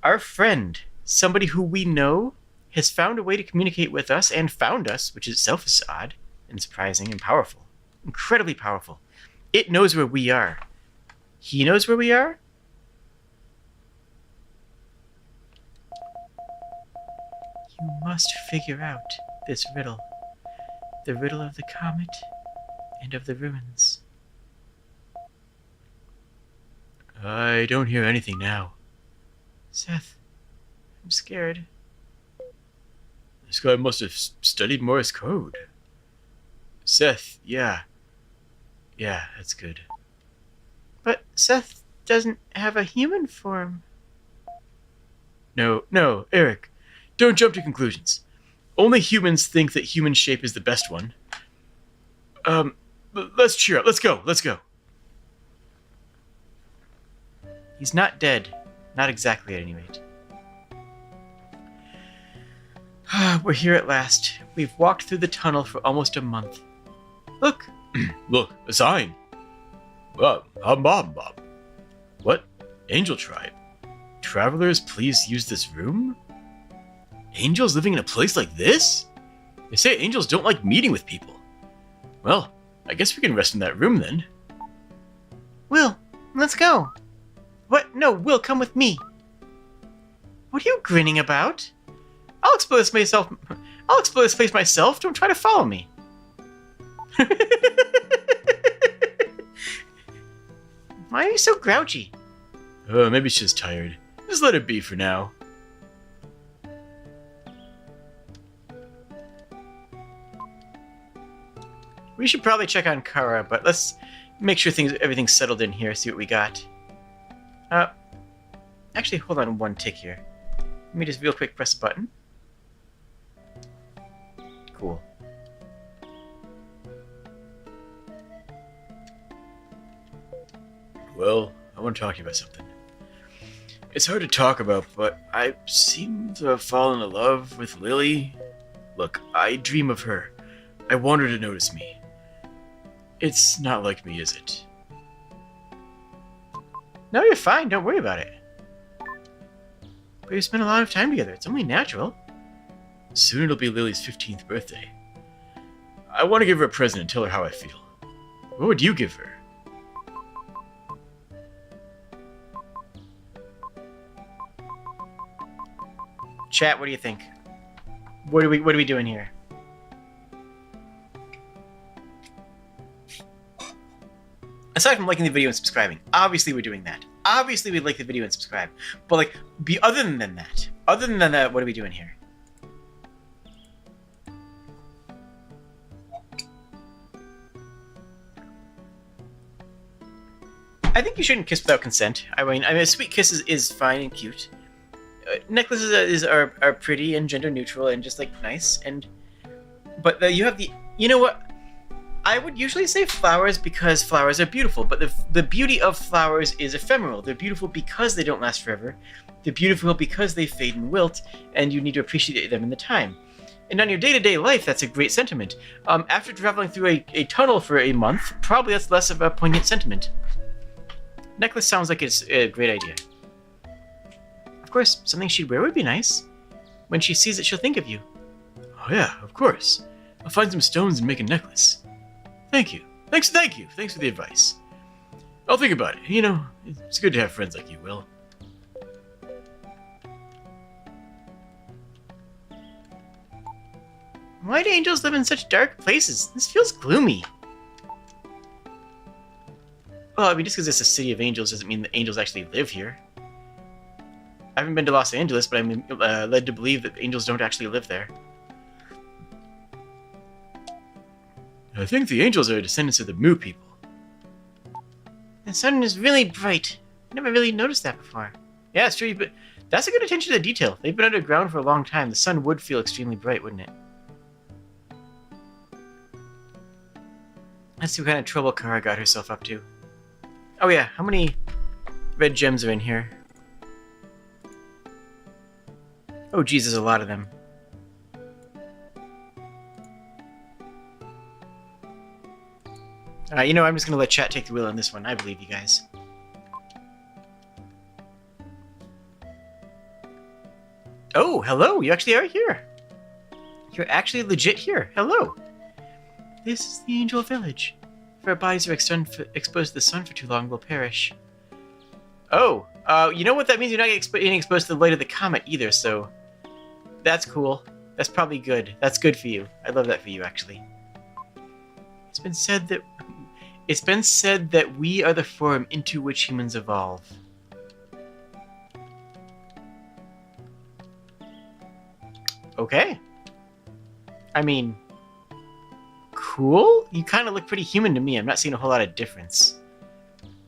Our friend, somebody who we know, has found a way to communicate with us and found us, which itself is odd and surprising and powerful. Incredibly powerful. It knows where we are. He knows where we are? You must figure out this riddle. The riddle of the comet and of the ruins. I don't hear anything now. Seth, I'm scared. This guy must have studied Morse code. Seth, yeah. Yeah, that's good. But Seth doesn't have a human form. No, Eric. Don't jump to conclusions. Only humans think that human shape is the best one. Let's cheer up. Let's go. He's not dead. Not exactly, at any rate. We're here at last. We've walked through the tunnel for almost a month. Look. Look, a sign. Bob. What? Angel tribe. Travelers, please use this room? Angels living in a place like this? They say angels don't like meeting with people. Well, I guess we can rest in that room then. Will, let's go. What? No, Will, come with me. What are you grinning about? I'll explore this place myself. Don't try to follow me. Why are you so grouchy? Maybe she's tired. Just let it be for now. We should probably check on Kara, but let's make sure everything's settled in here, see what we got. Actually, hold on one tick here. Let me just real quick press a button. Cool. Well, I want to talk to you about something. It's hard to talk about, but I seem to have fallen in love with Lily. Look, I dream of her. I want her to notice me. It's not like me, is it? No, you're fine. Don't worry about it. But you spent a lot of time together. It's only natural. Soon it'll be Lily's 15th birthday. I want to give her a present and tell her how I feel. What would you give her? Chat, what do you think? What are we doing here? Aside from liking the video and subscribing, obviously we're doing that. Obviously we'd like the video and subscribe. But like, other than that, what are we doing here? I think you shouldn't kiss without consent. I mean, a sweet kiss is fine and cute. Necklaces are pretty and gender neutral and just like nice. But you have the, you know what? I would usually say flowers because flowers are beautiful, but the beauty of flowers is ephemeral. They're beautiful because they don't last forever. They're beautiful because they fade and wilt, and you need to appreciate them in the time. And on your day-to-day life, that's a great sentiment. After traveling through a tunnel for a month, probably that's less of a poignant sentiment. Necklace sounds like it's a great idea. Of course, something she'd wear would be nice. When she sees it, she'll think of you. Oh yeah, of course. I'll find some stones and make a necklace. Thank you. Thanks for the advice. I'll think about it. You know, it's good to have friends like you, Will. Why do angels live in such dark places? This feels gloomy. Well, I mean, just because it's a city of angels doesn't mean that angels actually live here. I haven't been to Los Angeles, but I'm led to believe that angels don't actually live there. I think the angels are descendants of the Moo people. The sun is really bright. I never really noticed that before. Yeah, it's true, but that's a good attention to detail. They've been underground for a long time. The sun would feel extremely bright, wouldn't it? Let's see what kind of trouble Kara got herself up to. Oh yeah, how many red gems are in here? Oh geez, there's a lot of them. You know, I'm just going to let chat take the wheel on this one. I believe you guys. Oh, hello! You actually are here! You're actually legit here. Hello! This is the Angel Village. If our bodies are exposed to the sun for too long, we'll perish. Oh, you know what that means? You're not getting exposed to the light of the comet either, so... That's cool. That's probably good. That's good for you. I love that for you, actually. It's been said that we are the form into which humans evolve. Okay. I mean, cool? You kind of look pretty human to me. I'm not seeing a whole lot of difference.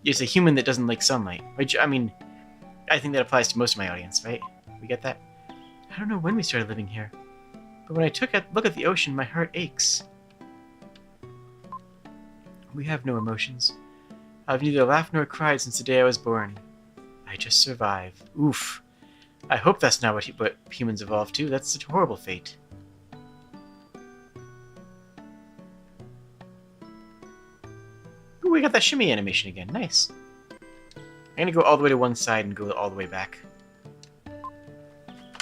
It's a human that doesn't like sunlight. Which, I mean, I think that applies to most of my audience, right? We get that? I don't know when we started living here, but when I look at the ocean, my heart aches. We have no emotions. I've neither laughed nor cried since the day I was born. I just survive. Oof. I hope that's not what humans evolve to. That's such a horrible fate. Ooh, we got that shimmy animation again. Nice. I'm gonna go all the way to one side and go all the way back.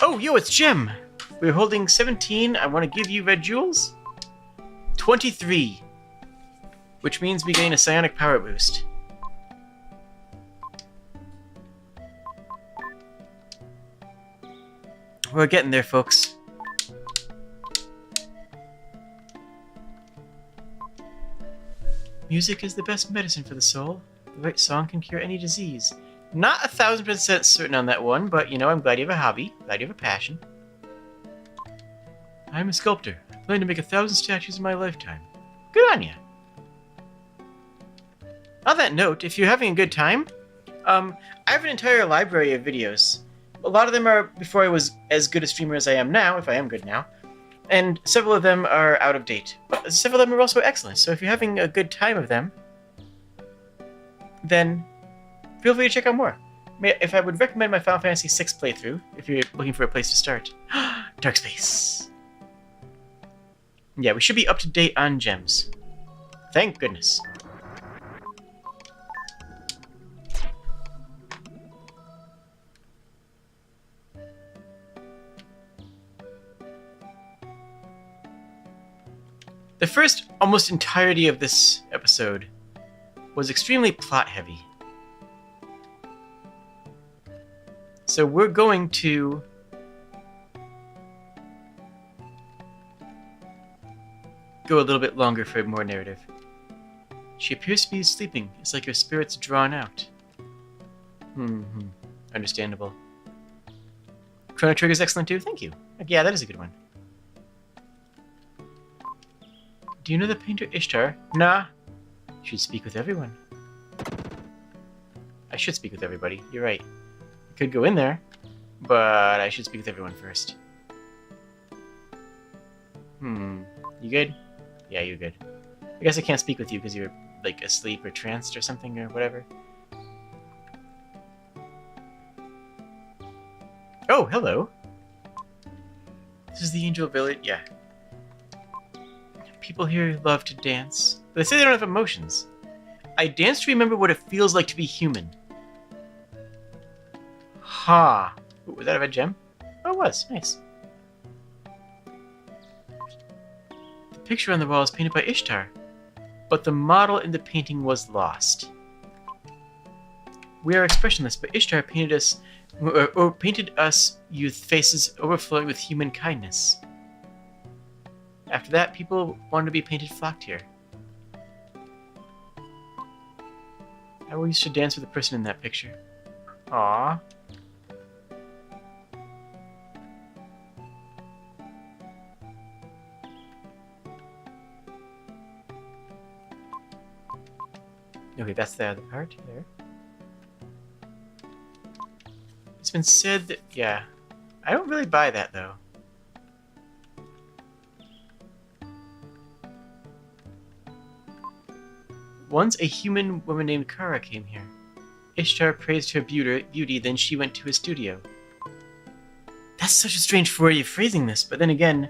Oh, yo, it's Jim! We're holding 17. I want to give you red jewels. 23. Which means we gain a psionic power boost. We're getting there, folks. Music is the best medicine for the soul. The right song can cure any disease. Not 1000% certain on that one, but, you know, I'm glad you have a hobby. Glad you have a passion. I'm a sculptor. I plan to make 1,000 statues in my lifetime. Good on ya. On that note, if you're having a good time, I have an entire library of videos. A lot of them are before I was as good a streamer as I am now, if I am good now, and several of them are out of date. But several of them are also excellent, so if you're having a good time of them, then feel free to check out more. If I would recommend my Final Fantasy VI playthrough, if you're looking for a place to start. Dark Space. Yeah, we should be up to date on gems. Thank goodness. The first almost entirety of this episode was extremely plot-heavy. So we're going to go a little bit longer for more narrative. She appears to be sleeping. It's like her spirit's drawn out. Understandable. Chrono Trigger's excellent too. Thank you. Yeah, that is a good one. Do you know the painter Ishtar? Nah. Should speak with everyone. I should speak with everybody. You're right. I could go in there, but I should speak with everyone first. You good? Yeah, you're good. I guess I can't speak with you because you're, like, asleep or tranced or something or whatever. Oh, hello. This is the Angel Village. Yeah. People here love to dance, but they say they don't have emotions. I dance to remember what it feels like to be human. Ha! Ooh, was that a red gem? Oh, it was. Nice. The picture on the wall is painted by Ishtar, but the model in the painting was lost. We are expressionless, but Ishtar painted us with faces overflowing with human kindness. After that, people wanted to be painted flocked here. I always should dance with the person in that picture. Aww. Okay, that's the other part there. It's been said that, yeah. I don't really buy that, though. Once a human woman named Kara came here. Ishtar praised her beauty, then she went to his studio. That's such a strange way of phrasing this, but then again,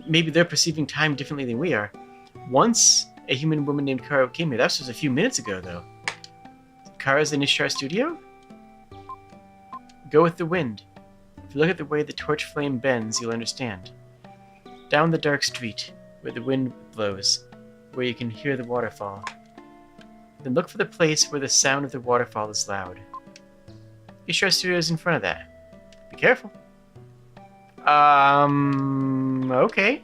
maybe they're perceiving time differently than we are. Once a human woman named Kara came here. That was just a few minutes ago, though. Kara's in Ishtar's studio? Go with the wind. If you look at the way the torch flame bends, you'll understand. Down the dark street, where the wind blows, where you can hear the waterfall. Then look for the place where the sound of the waterfall is loud. Ishtar's studio is in front of that. Be careful. Okay.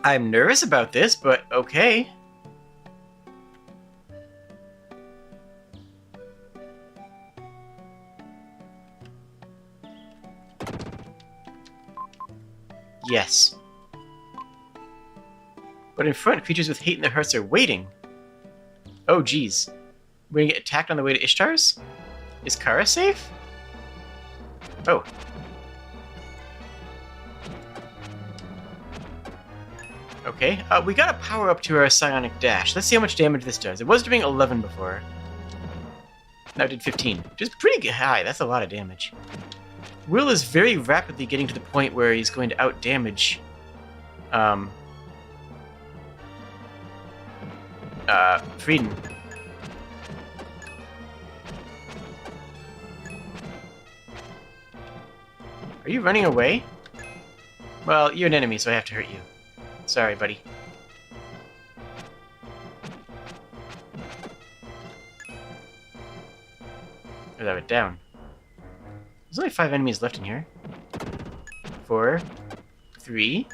I'm nervous about this, but okay. Yes. But in front, creatures with hate in their hearts are waiting. Oh, geez. We're gonna get attacked on the way to Ishtar's? Is Kara safe? Oh. Okay, we got a power up to our psionic dash. Let's see how much damage this does. It was doing 11 before. Now it did 15, which is pretty high. That's a lot of damage. Will is very rapidly getting to the point where he's going to out-damage Frieden. Are you running away? Well, you're an enemy, so I have to hurt you. Sorry, buddy. Or that went down. There's only 5 enemies left in here. 4, 3,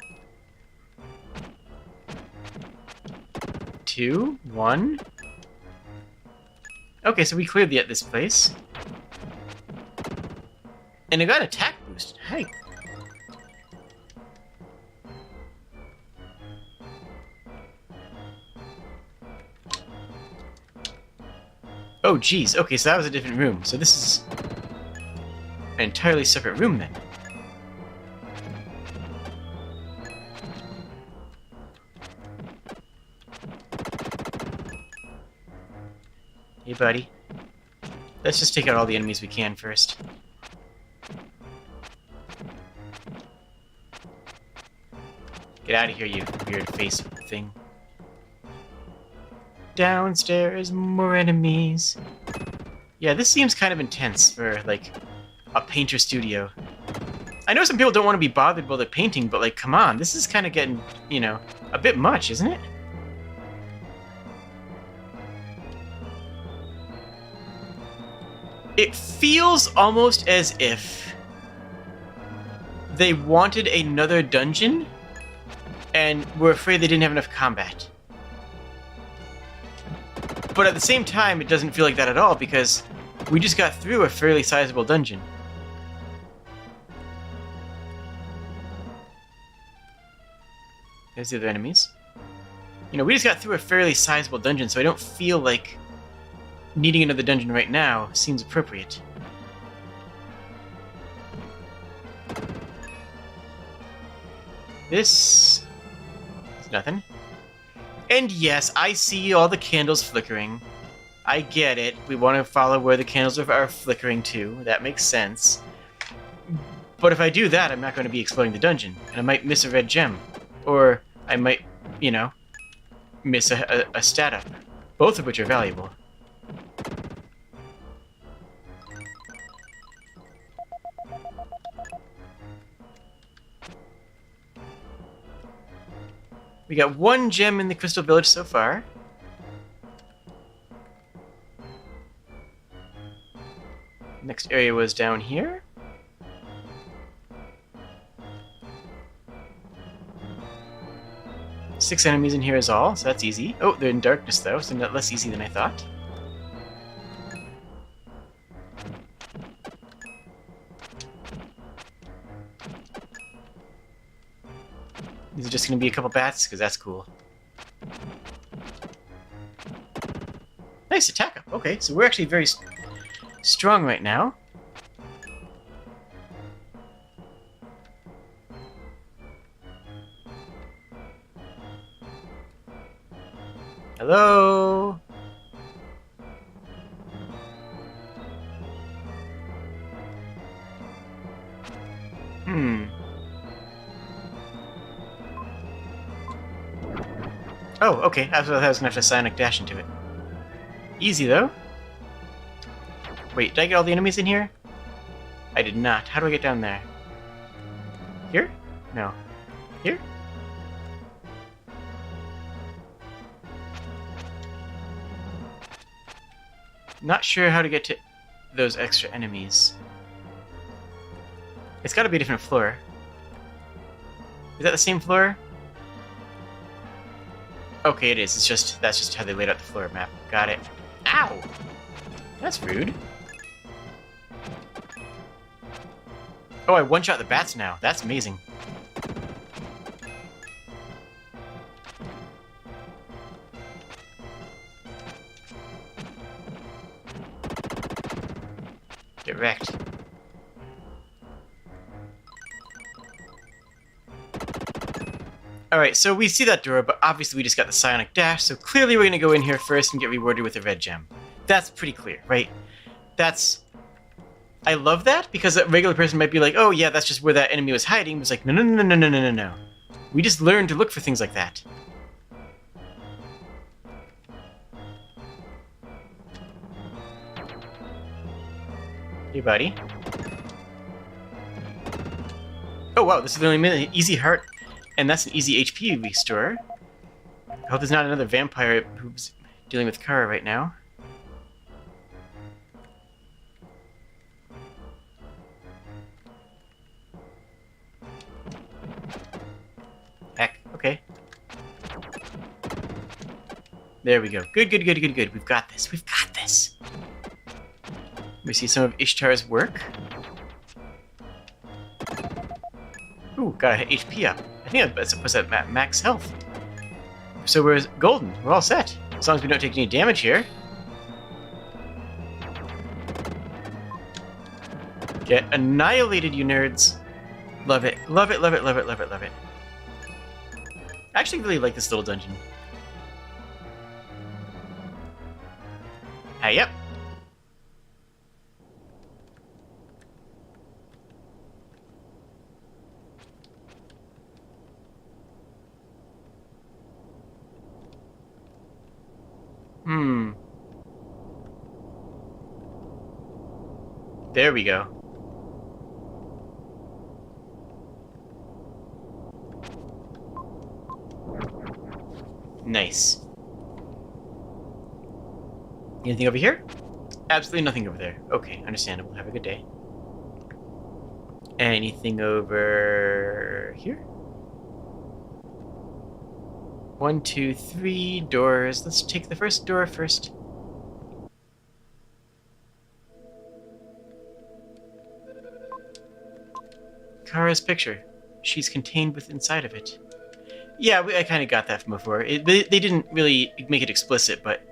2, 1. Okay, so we cleared this place. And it got an attack boost. Hey. Oh, geez. Okay, so that was a different room. So this is an entirely separate room, then. Hey, buddy. Let's just take out all the enemies we can first. Get out of here, you weird face thing. Downstairs, more enemies. Yeah, this seems kind of intense for, like, a painter studio. I know some people don't want to be bothered while they're painting, but, like, come on. This is kind of getting, you know, a bit much, isn't it? It feels almost as if they wanted another dungeon and were afraid they didn't have enough combat. But at the same time, it doesn't feel like that at all, because we just got through a fairly sizable dungeon. There's the other enemies. You know, we just got through a fairly sizable dungeon, so I don't feel like needing another dungeon right now seems appropriate. This is nothing. And yes, I see all the candles flickering. I get it. We want to follow where the candles are flickering to. That makes sense. But if I do that, I'm not going to be exploring the dungeon. And I might miss a red gem. Or I might, you know, miss a stat up. Both of which are valuable. We got 1 gem in the Crystal Village so far. Next area was down here. 6 enemies in here is all, so that's easy. Oh, they're in darkness though, so not less easy than I thought. These are just going to be a couple bats, because that's cool. Nice attack up. Okay, so we're actually very strong right now. Hello? Oh, okay. I was gonna have to Sonic Dash into it. Easy, though. Wait, did I get all the enemies in here? I did not. How do I get down there? Here? No. Here? Not sure how to get to those extra enemies. It's gotta be a different floor. Is that the same floor? Okay, it is. That's just how they laid out the floor map. Got it. Ow! That's rude. Oh, I one-shot the bats now. That's amazing. Get wrecked. Alright, so we see that door, but obviously we just got the Psionic Dash, so clearly we're going to go in here first and get rewarded with a red gem. That's pretty clear, right? I love that, because a regular person might be like, oh yeah, that's just where that enemy was hiding. It's like, no, no, no, no, no, no, no, no. We just learned to look for things like that. Hey, buddy. Oh wow, this is the only easy heart. And that's an easy HP restore. I hope there's not another vampire who's dealing with Kara right now. Heck, okay. There we go. Good, good, good, good, good. We've got this. We've got this. Let me see some of Ishtar's work. Ooh, got a HP up. I think that's supposed to have max health. So we're golden. We're all set. As long as we don't take any damage here. Get annihilated, you nerds. Love it. Love it, love it, love it, love it, love it. I actually really like this little dungeon. Yep. There we go. Nice. Anything over here? Absolutely nothing over there. Okay, understandable. Have a good day. Anything over here? 1, 2, 3 doors. Let's take the first door first. Kara's picture. She's contained inside of it. Yeah, I kind of got that from before. They didn't really make it explicit, but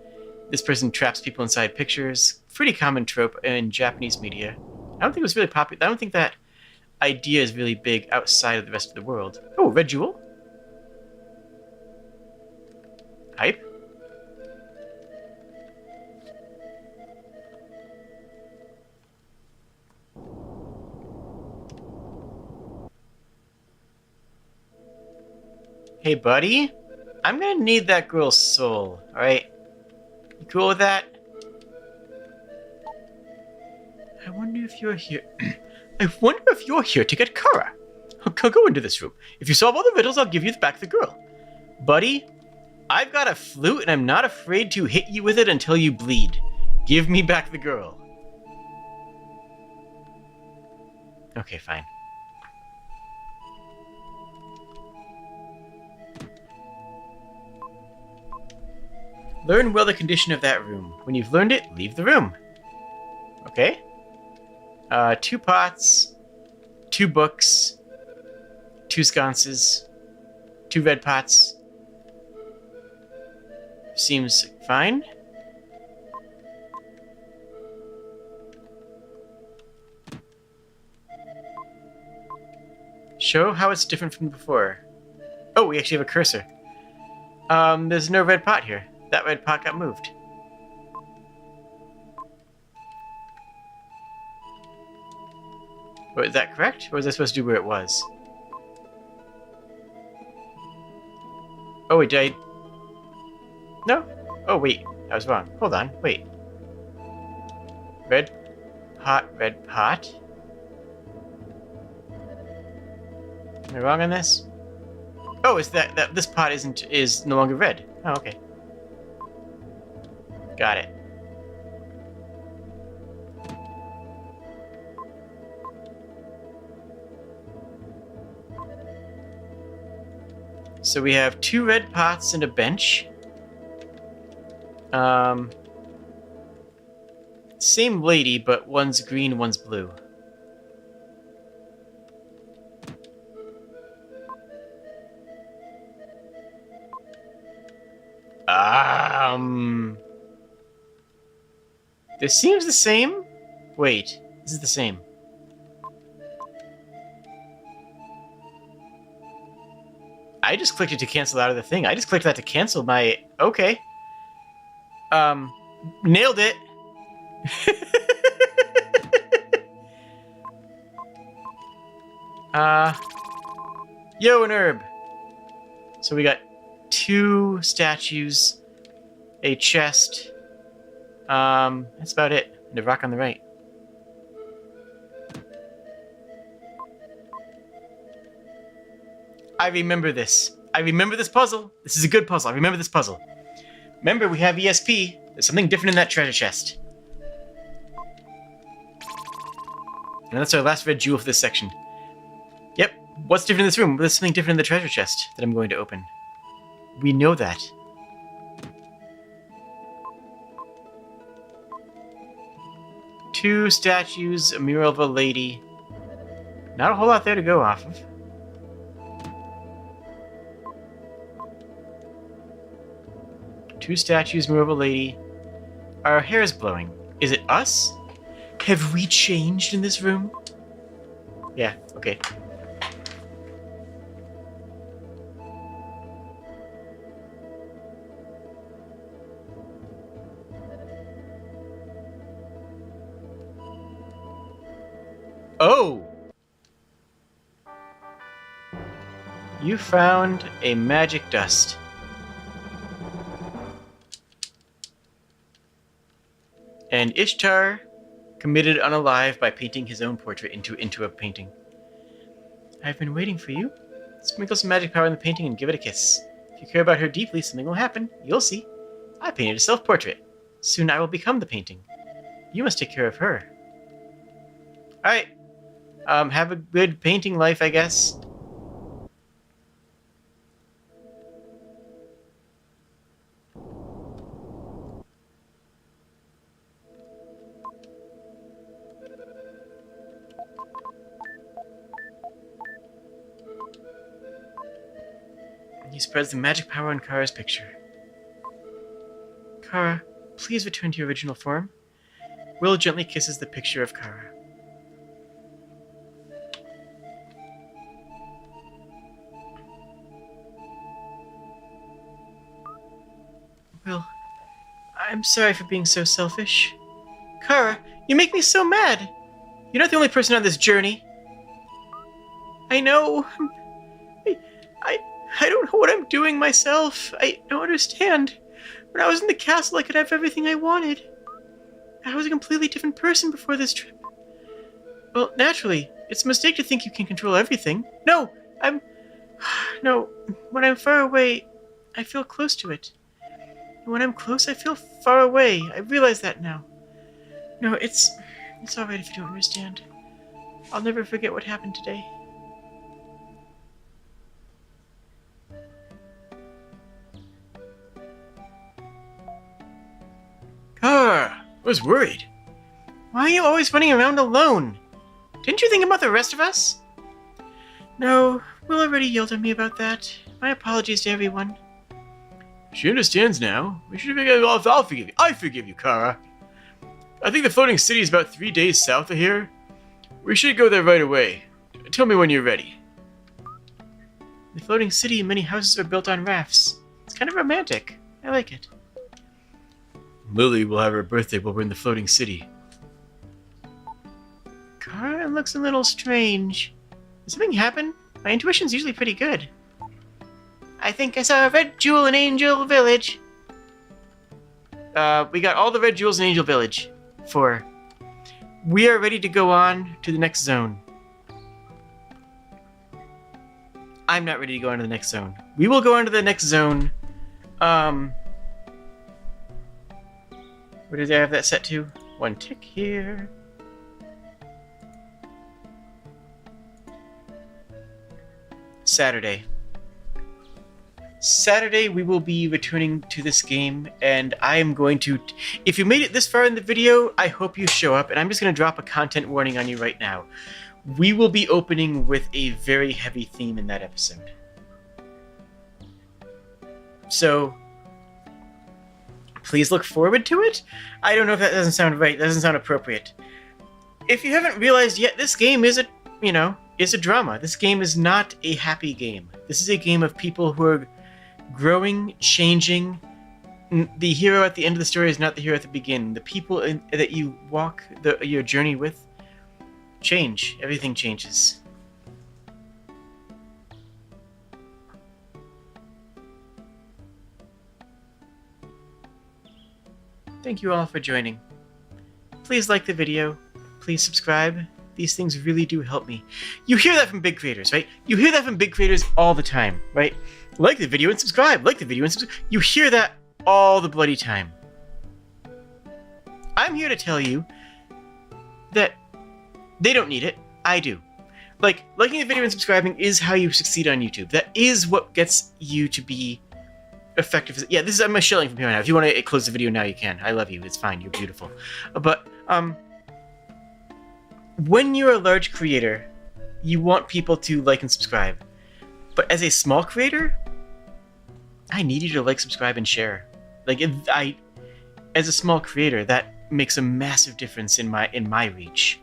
this person traps people inside pictures. Pretty common trope in Japanese media. I don't think it was really popular. I don't think that idea is really big outside of the rest of the world. Oh, red jewel. Hype. Hey, buddy. I'm gonna need that girl's soul, alright? You cool with that? I wonder if you're here... I wonder if you're here to get Kara. Go into this room. If you solve all the riddles, I'll give you back the girl. Buddy, I've got a flute and I'm not afraid to hit you with it until you bleed. Give me back the girl. Okay, fine. Learn well the condition of that room. When you've learned it, leave the room. Okay. 2 pots, 2 books, 2 sconces, 2 red pots. Seems fine. Show how it's different from before. Oh, we actually have a cursor. There's no red pot here. That red pot got moved. Wait, is that correct? Or was I supposed to do where it was? Oh, wait, did I... No? Oh, wait. I was wrong. Hold on. Wait. Red pot, red pot. Am I wrong on this? Oh, it's that this pot is no longer red. Oh, okay. Got it. So we have 2 red pots and a bench. Same lady, but one's green, one's blue. This seems the same? Wait, this is the same. I just clicked it to cancel out of the thing. I just clicked that to cancel my... Okay. Nailed it! Yo, an herb. So we got 2 statues, a chest. That's about it. And a rock on the right. I remember this. I remember this puzzle. This is a good puzzle. I remember this puzzle. Remember, we have ESP. There's something different in that treasure chest. And that's our last red jewel for this section. Yep. What's different in this room? There's something different in the treasure chest that I'm going to open. We know that. Two statues, a mural of a lady. Not a whole lot there to go off of. Two statues, mural of a lady. Our hair is blowing. Is it us? Have we changed in this room? Yeah, okay. Oh! You found a magic dust. And Ishtar committed unalive by painting his own portrait into a painting. I've been waiting for you. Sprinkle some magic power in the painting and give it a kiss. If you care about her deeply, something will happen. You'll see. I painted a self-portrait. Soon I will become the painting. You must take care of her. Alright. Have a good painting life, I guess. He spreads the magic power on Kara's picture. Kara, please return to your original form. Will gently kisses the picture of Kara. Will, I'm sorry for being so selfish. Kara, you make me so mad. You're not the only person on this journey. I know. I don't know what I'm doing myself. I don't understand. When I was in the castle, I could have everything I wanted. I was a completely different person before this trip. Well, naturally, it's a mistake to think you can control everything. No, No, when I'm far away, I feel close to it. And when I'm close, I feel far away. I realize that now. No, it's alright if you don't understand. I'll never forget what happened today. I was worried. Why are you always running around alone? Didn't you think about the rest of us? No, Will already yelled at me about that. My apologies to everyone. She understands now. We should forgive. I'll forgive you. I forgive you, Kara. I think the floating city is about 3 days south of here. We should go there right away. Tell me when you're ready. The floating city and many houses are built on rafts. It's kind of romantic. I like it. Lily will have her birthday while we're in the floating city. Kara looks a little strange. Did something happen? My intuition's usually pretty good. I think I saw a red jewel in Angel Village. We got all the red jewels in Angel Village. 4. We are ready to go on to the next zone. I'm not ready to go on to the next zone. We will go on to the next zone. Where did I have that set to? 1 tick here. Saturday. Saturday we will be returning to this game, and I am going to... If you made it this far in the video, I hope you show up, and I'm just going to drop a content warning on you right now. We will be opening with a very heavy theme in that episode. So, please look forward to it? I don't know if that doesn't sound right, that doesn't sound appropriate. If you haven't realized yet, this game is is a drama. This game is not a happy game. This is a game of people who are growing, changing. The hero at the end of the story is not the hero at the beginning. The people that you walk your journey with change. Everything changes. Thank you all for joining. Please like the video. Please subscribe. These things really do help me. You hear that from big creators, right? You hear that from big creators all the time, right? Like the video and subscribe. Like the video and subscribe. You hear that all the bloody time. I'm here to tell you that they don't need it. I do. Like, liking the video and subscribing is how you succeed on YouTube. That is what gets you to be effective. Yeah, I'm shilling from here on out. If you want to close the video now, you can. I love you. It's fine. You're beautiful. But, when you're a large creator, you want people to like and subscribe. But as a small creator, I need you to like, subscribe, and share. Like, as a small creator, that makes a massive difference in my reach.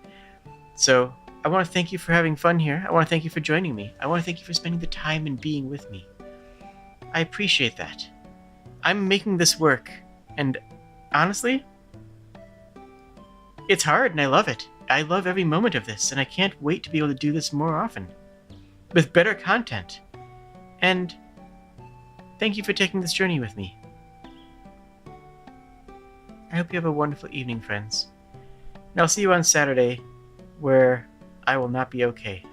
So, I want to thank you for having fun here. I want to thank you for joining me. I want to thank you for spending the time and being with me. I appreciate that. I'm making this work, and honestly, it's hard, and I love it. I love every moment of this, and I can't wait to be able to do this more often. With better content. And thank you for taking this journey with me. I hope you have a wonderful evening, friends. And I'll see you on Saturday, where I will not be okay.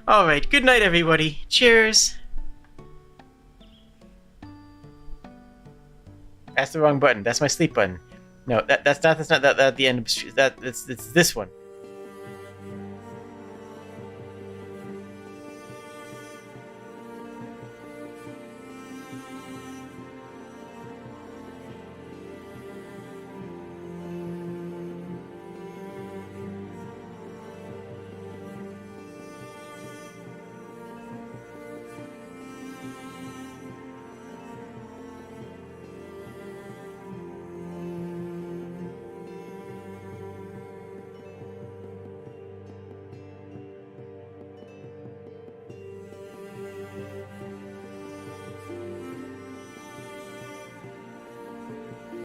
Alright, good night, everybody. Cheers! That's the wrong button. That's my sleep button. No, that's not the end of it's this one.